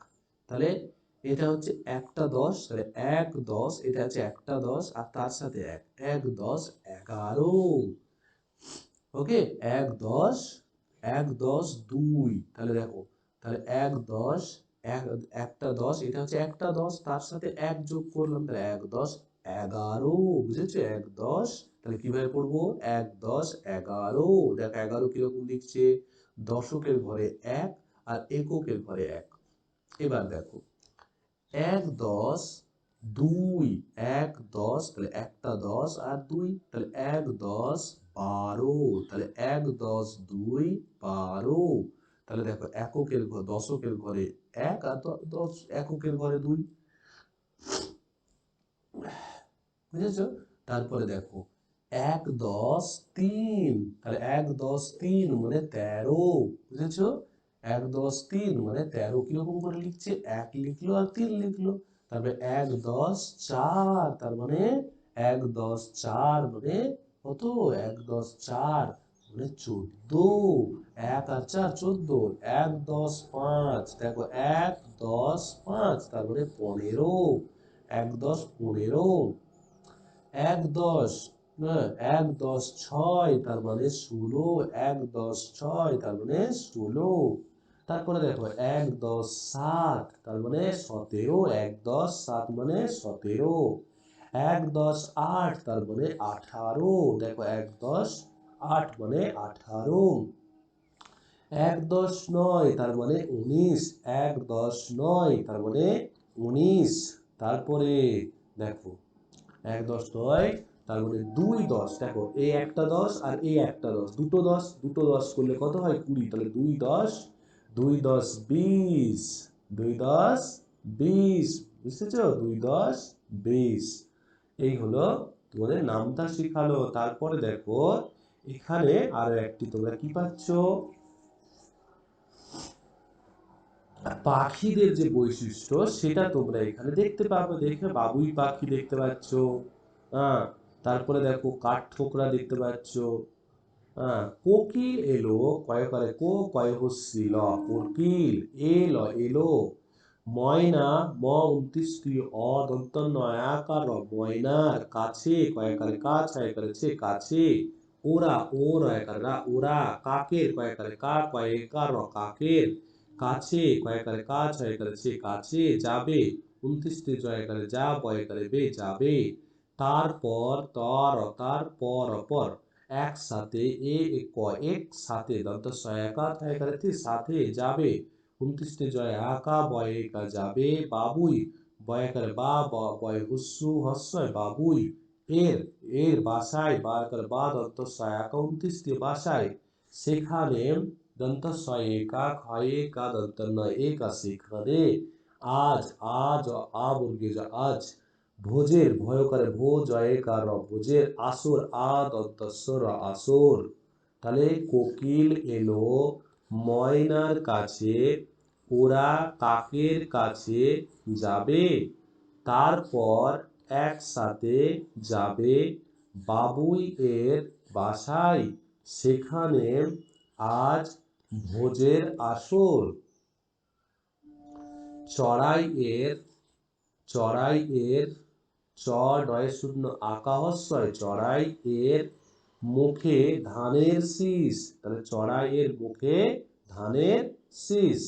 তাহলে এটা হচ্ছে একটা 10, তাহলে 1 10, এটা হচ্ছে একটা 10 আর তার সাথে 1, 1 10 11। ওকে, 1 10 1 10 2, তাহলে দেখো, তাহলে 1 10 একটা 10, এটা হচ্ছে একটা 10, তার সাথে 1 যোগ করলাম, তাহলে 1 10 11। বুঝেছো? 1 10, তাহলে কিভাবে পড়বো? 1 10 11। দেখো 11 কিরকম লিখছে? দশকের ঘরে 1 আর এককের ঘরে 1। এবার দেখো 1 10 2, 1 10, তাহলে একটা 10 আর 2, তাহলে 1 10 12, তাহলে 1 10 2 12। তাহলে দেখো এককের ঘর, দশকের ঘরে 1 আর 10 এককের ঘরে 2। বুঝেছো? তারপরে দেখো 1 10 3, তাহলে 1 10 3 মানে 13। বুঝেছো? 1 10 3 মানে 13 কিরকম করে লিখছে? 1 লিখলো আর 3 লিখলো। তারপরে 1 10 4, তার মানে 1 10 4 মানে কত? 1 10 4 মানে 14। 1 আর 4 14। 1 10 5, দেখো 1 10 5, তার মানে 15। 1 10 15। 1 10, হ্যাঁ 1 10 6, তার মানে 16। 1 10 6, তার মানে 16। তারপরে দেখো 1 10 7, তার মানে 17। 1 10 7 মানে 17। 1 10 8, তার মানে 18। দেখো 1 10 8 মানে 18। 1 10 9, তার মানে 19। 1 10 9, তার মানে 19। তারপরে দেখো 1 10 9, তার মানে 2 10, দেখো এই একটা 10 আর এই একটা 10, দুটো 10, দুটো 10 করলে কত হয়? 20। তাহলে 2 10 2 10 20, 2 10 20। বুঝতেছো? 2 10 20। এই হলো তোমাদের নামটা শেখালো। তারপরে দেখো এখানে আরো একটি তোমরা কি পাচ্ছ? পাখিদের যে বৈশিষ্ট্য সেটা তোমরা এখানে দেখতে পাবে। দেখে বাবুই পাখি দেখতে পাচ্ছ, হ্যাঁ, তারপরে দেখো কাঠঠোকরা দেখতে পাচ্ছ, হ্যাঁ, কোকিল এলো, কয় করে কো, কয় হস্যি ল, কোকিল এলো এলো। ময়না, ম 29 অ দন্ত নয়াকার, ময়নার কাছে, কয় করে কা, ছয় করেছে কাছে। ওরা, ও রয় করে ওরা। কাকের, কয় করে কা, কয় কার কাকের কাছে, কয় করে কা, ছয় করেছে কাছে। যাবে, 29 জয় করে যা, বয় করে বে যাবে। তারপর তর, তারপর পর, একসাথে এ ক, একসাথে দন্ত সহায়কা ছয় করেছে সাথে যাবে। 29 জয় আকা, বয় কা যাবে। বাবুই, বয় করে বা, বয় হুস্যু হস্যয় বাবুই। এর, এর বাসায়, বা করে বা দন্ত সহায়কা 29 বাসায়। সেখানে দন্ত সহায়িকা ক্ষয়ে কা দন্ত নয় একা সেখানে। আজ, আজ আ বর্গে যা আজ। ভোজের, ভয় করে ভো, জয়ে কার ভোজের। আসর, আ দন্তস্বর আসর। তাহলে কোকিল এলো ময়নার কাছে, ওরা কাকের কাছে যাবে। তারপর একসাথে যাবে বাবুই এর বাসায়, সেখানে আজ ভোজের আসর। চড়াই এর, চড়াই এর চ ডয় শূন্য আকা হস্যয়, চড়াই এর মুখে ধানের শীষ। তাহলে চড়াই এর মুখে ধানের শীষ।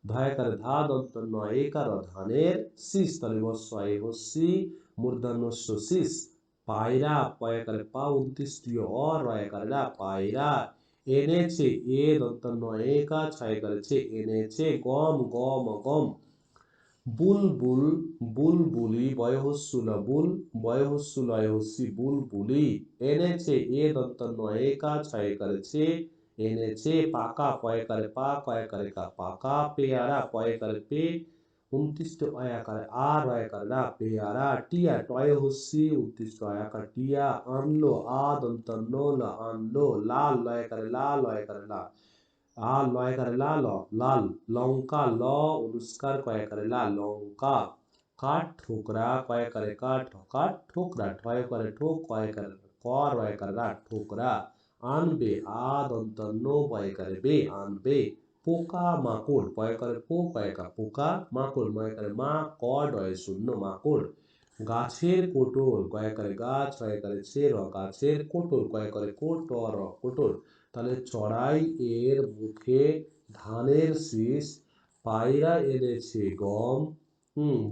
ধয়াকারে ধা দন্ত ন একার ধানের শীষ তাহলে বস্বয়ে হস্যি মূর্ধন্যস্য শীষ পায়রা পয়াকারে পা 29 অ রয়াকারে রা পায়রা এনেছে এ দন্ত ন একা ছয়কারে এনেছে গম গম গম বুলবুল বুলবুলি বয়হস্যুলবুল বয়হস্যুলয়হস্যি বুলবুলি এনেছে এ দন্ত নয় একা ছয় করেছে এনেছে পাকা পয় করে পা কয় করে কা পাকা পেয়ারা পয় করে পে 29 অয়াকারে আর রয়াকারে রা পেয়ারা টিয়া টয় হস্যি 29 অয়াকার টিয়া আনলো আ দন্ত ন আনলো লাল লয়াকারে লা লয়াকারে লা আ লয় করে লাল লাল লঙ্কা ল অনুষ্কার কয় করে লা লঙ্কা কাঠ ঠোকরা কয় করে কাঠ কাঠ ঠোকরা ঠয় করে ঠোক কয় করে ক রয় করে রা ঠোকরা আনবে আ দন্ত নো বয় করে বে আনবে পোকা মাকড় পয় করে পো কয় কা পোকা মাকড় ময় করে মা ক ডয় শূন্য মাকড় গাছের কোটর কয় করে গাছ হয় করে ছের গাছের কোটর কয় করে কোটর কোটর তাহলে চড়াই এর মুখে ধানের শীষ পায়রা এনেছে গম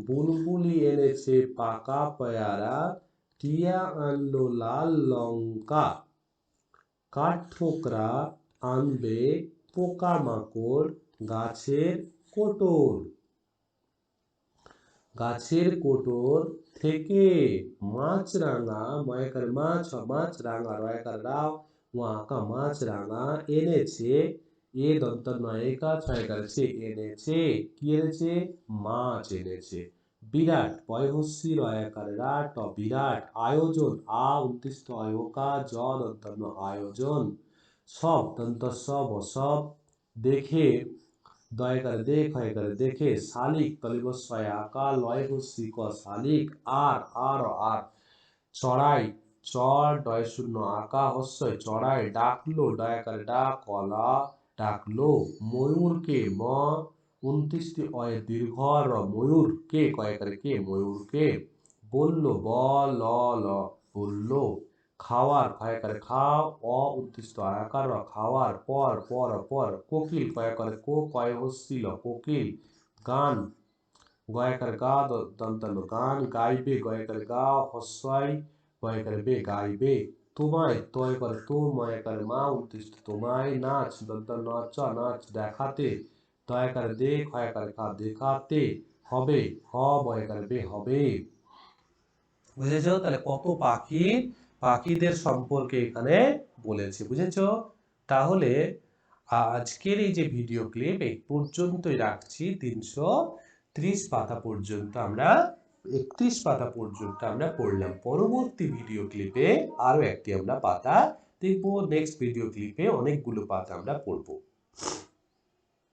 বুলবুলি এনেছে পাকা পেয়ারা টিয়া আনলো লাল লঙ্কা কাঠঠোকরা আনবে পোকামাকড় গাছের কোটর গাছের কোটর থেকে মাছরাঙা ময়কার মাছ মাছরাঙা রয়কার রাও ওয়াকা মাছরাঙা এনেছে এ দন্ত নয়কা ছয়কারছে এনেছে কি এনেছে মাছ এনেছে বিরাট বয়হস্যি রয়াকার রাট বিরাট আয়োজন আ 29 অয়কা জ দন্ত আয়োজন সব দন্ত সব সব দেখে দয়কারে দেখ হয় করে দেখে শালিক তলিবস্বয় আকা লয় হস্যি ক শালিক আর আর চড়াই চড় ডয় শূন্য আকা হস্যই চড়াই ডাকলো ডয়াকারে ডাক কলা ডাকলো ময়ূরকে ম 29 অয় দীর্ঘ র ময়ূর কে কয়কারে কে ময়ূরকে বলল ব ল ল বলল খাওয়ার কয় করে খাও অ 29 আকার খাওয়ার পর পর পর কোকিল কয় করে কো কয় হস্যিল কোকিল গান গয়কার গা দন্তন গান গাইবে গয়কার গা হস্যই গয়কার বে গাইবে তোমায় তয় করে তো ময় করে মা 29 তোমায় নাচ দন্তন নাচ নাচ দেখাতে দয়াকার দেখ হয় করে কা দেখাতে হবে হ বয়কার বে হবে বুঝেছো তাহলে কত পাখিদের সম্পর্কে এখানে বলেছে বুঝেছো তাহলে আজকের এই যে ভিডিও ক্লিপ এই পর্যন্তই রাখছি 330 পাতা পর্যন্ত আমরা 31 পাতা পর্যন্ত আমরা পড়লাম পরবর্তী ভিডিও ক্লিপে আরো একটি আমরা পাতা দেখবো নেক্সট ভিডিও ক্লিপে অনেকগুলো পাতা আমরা পড়বো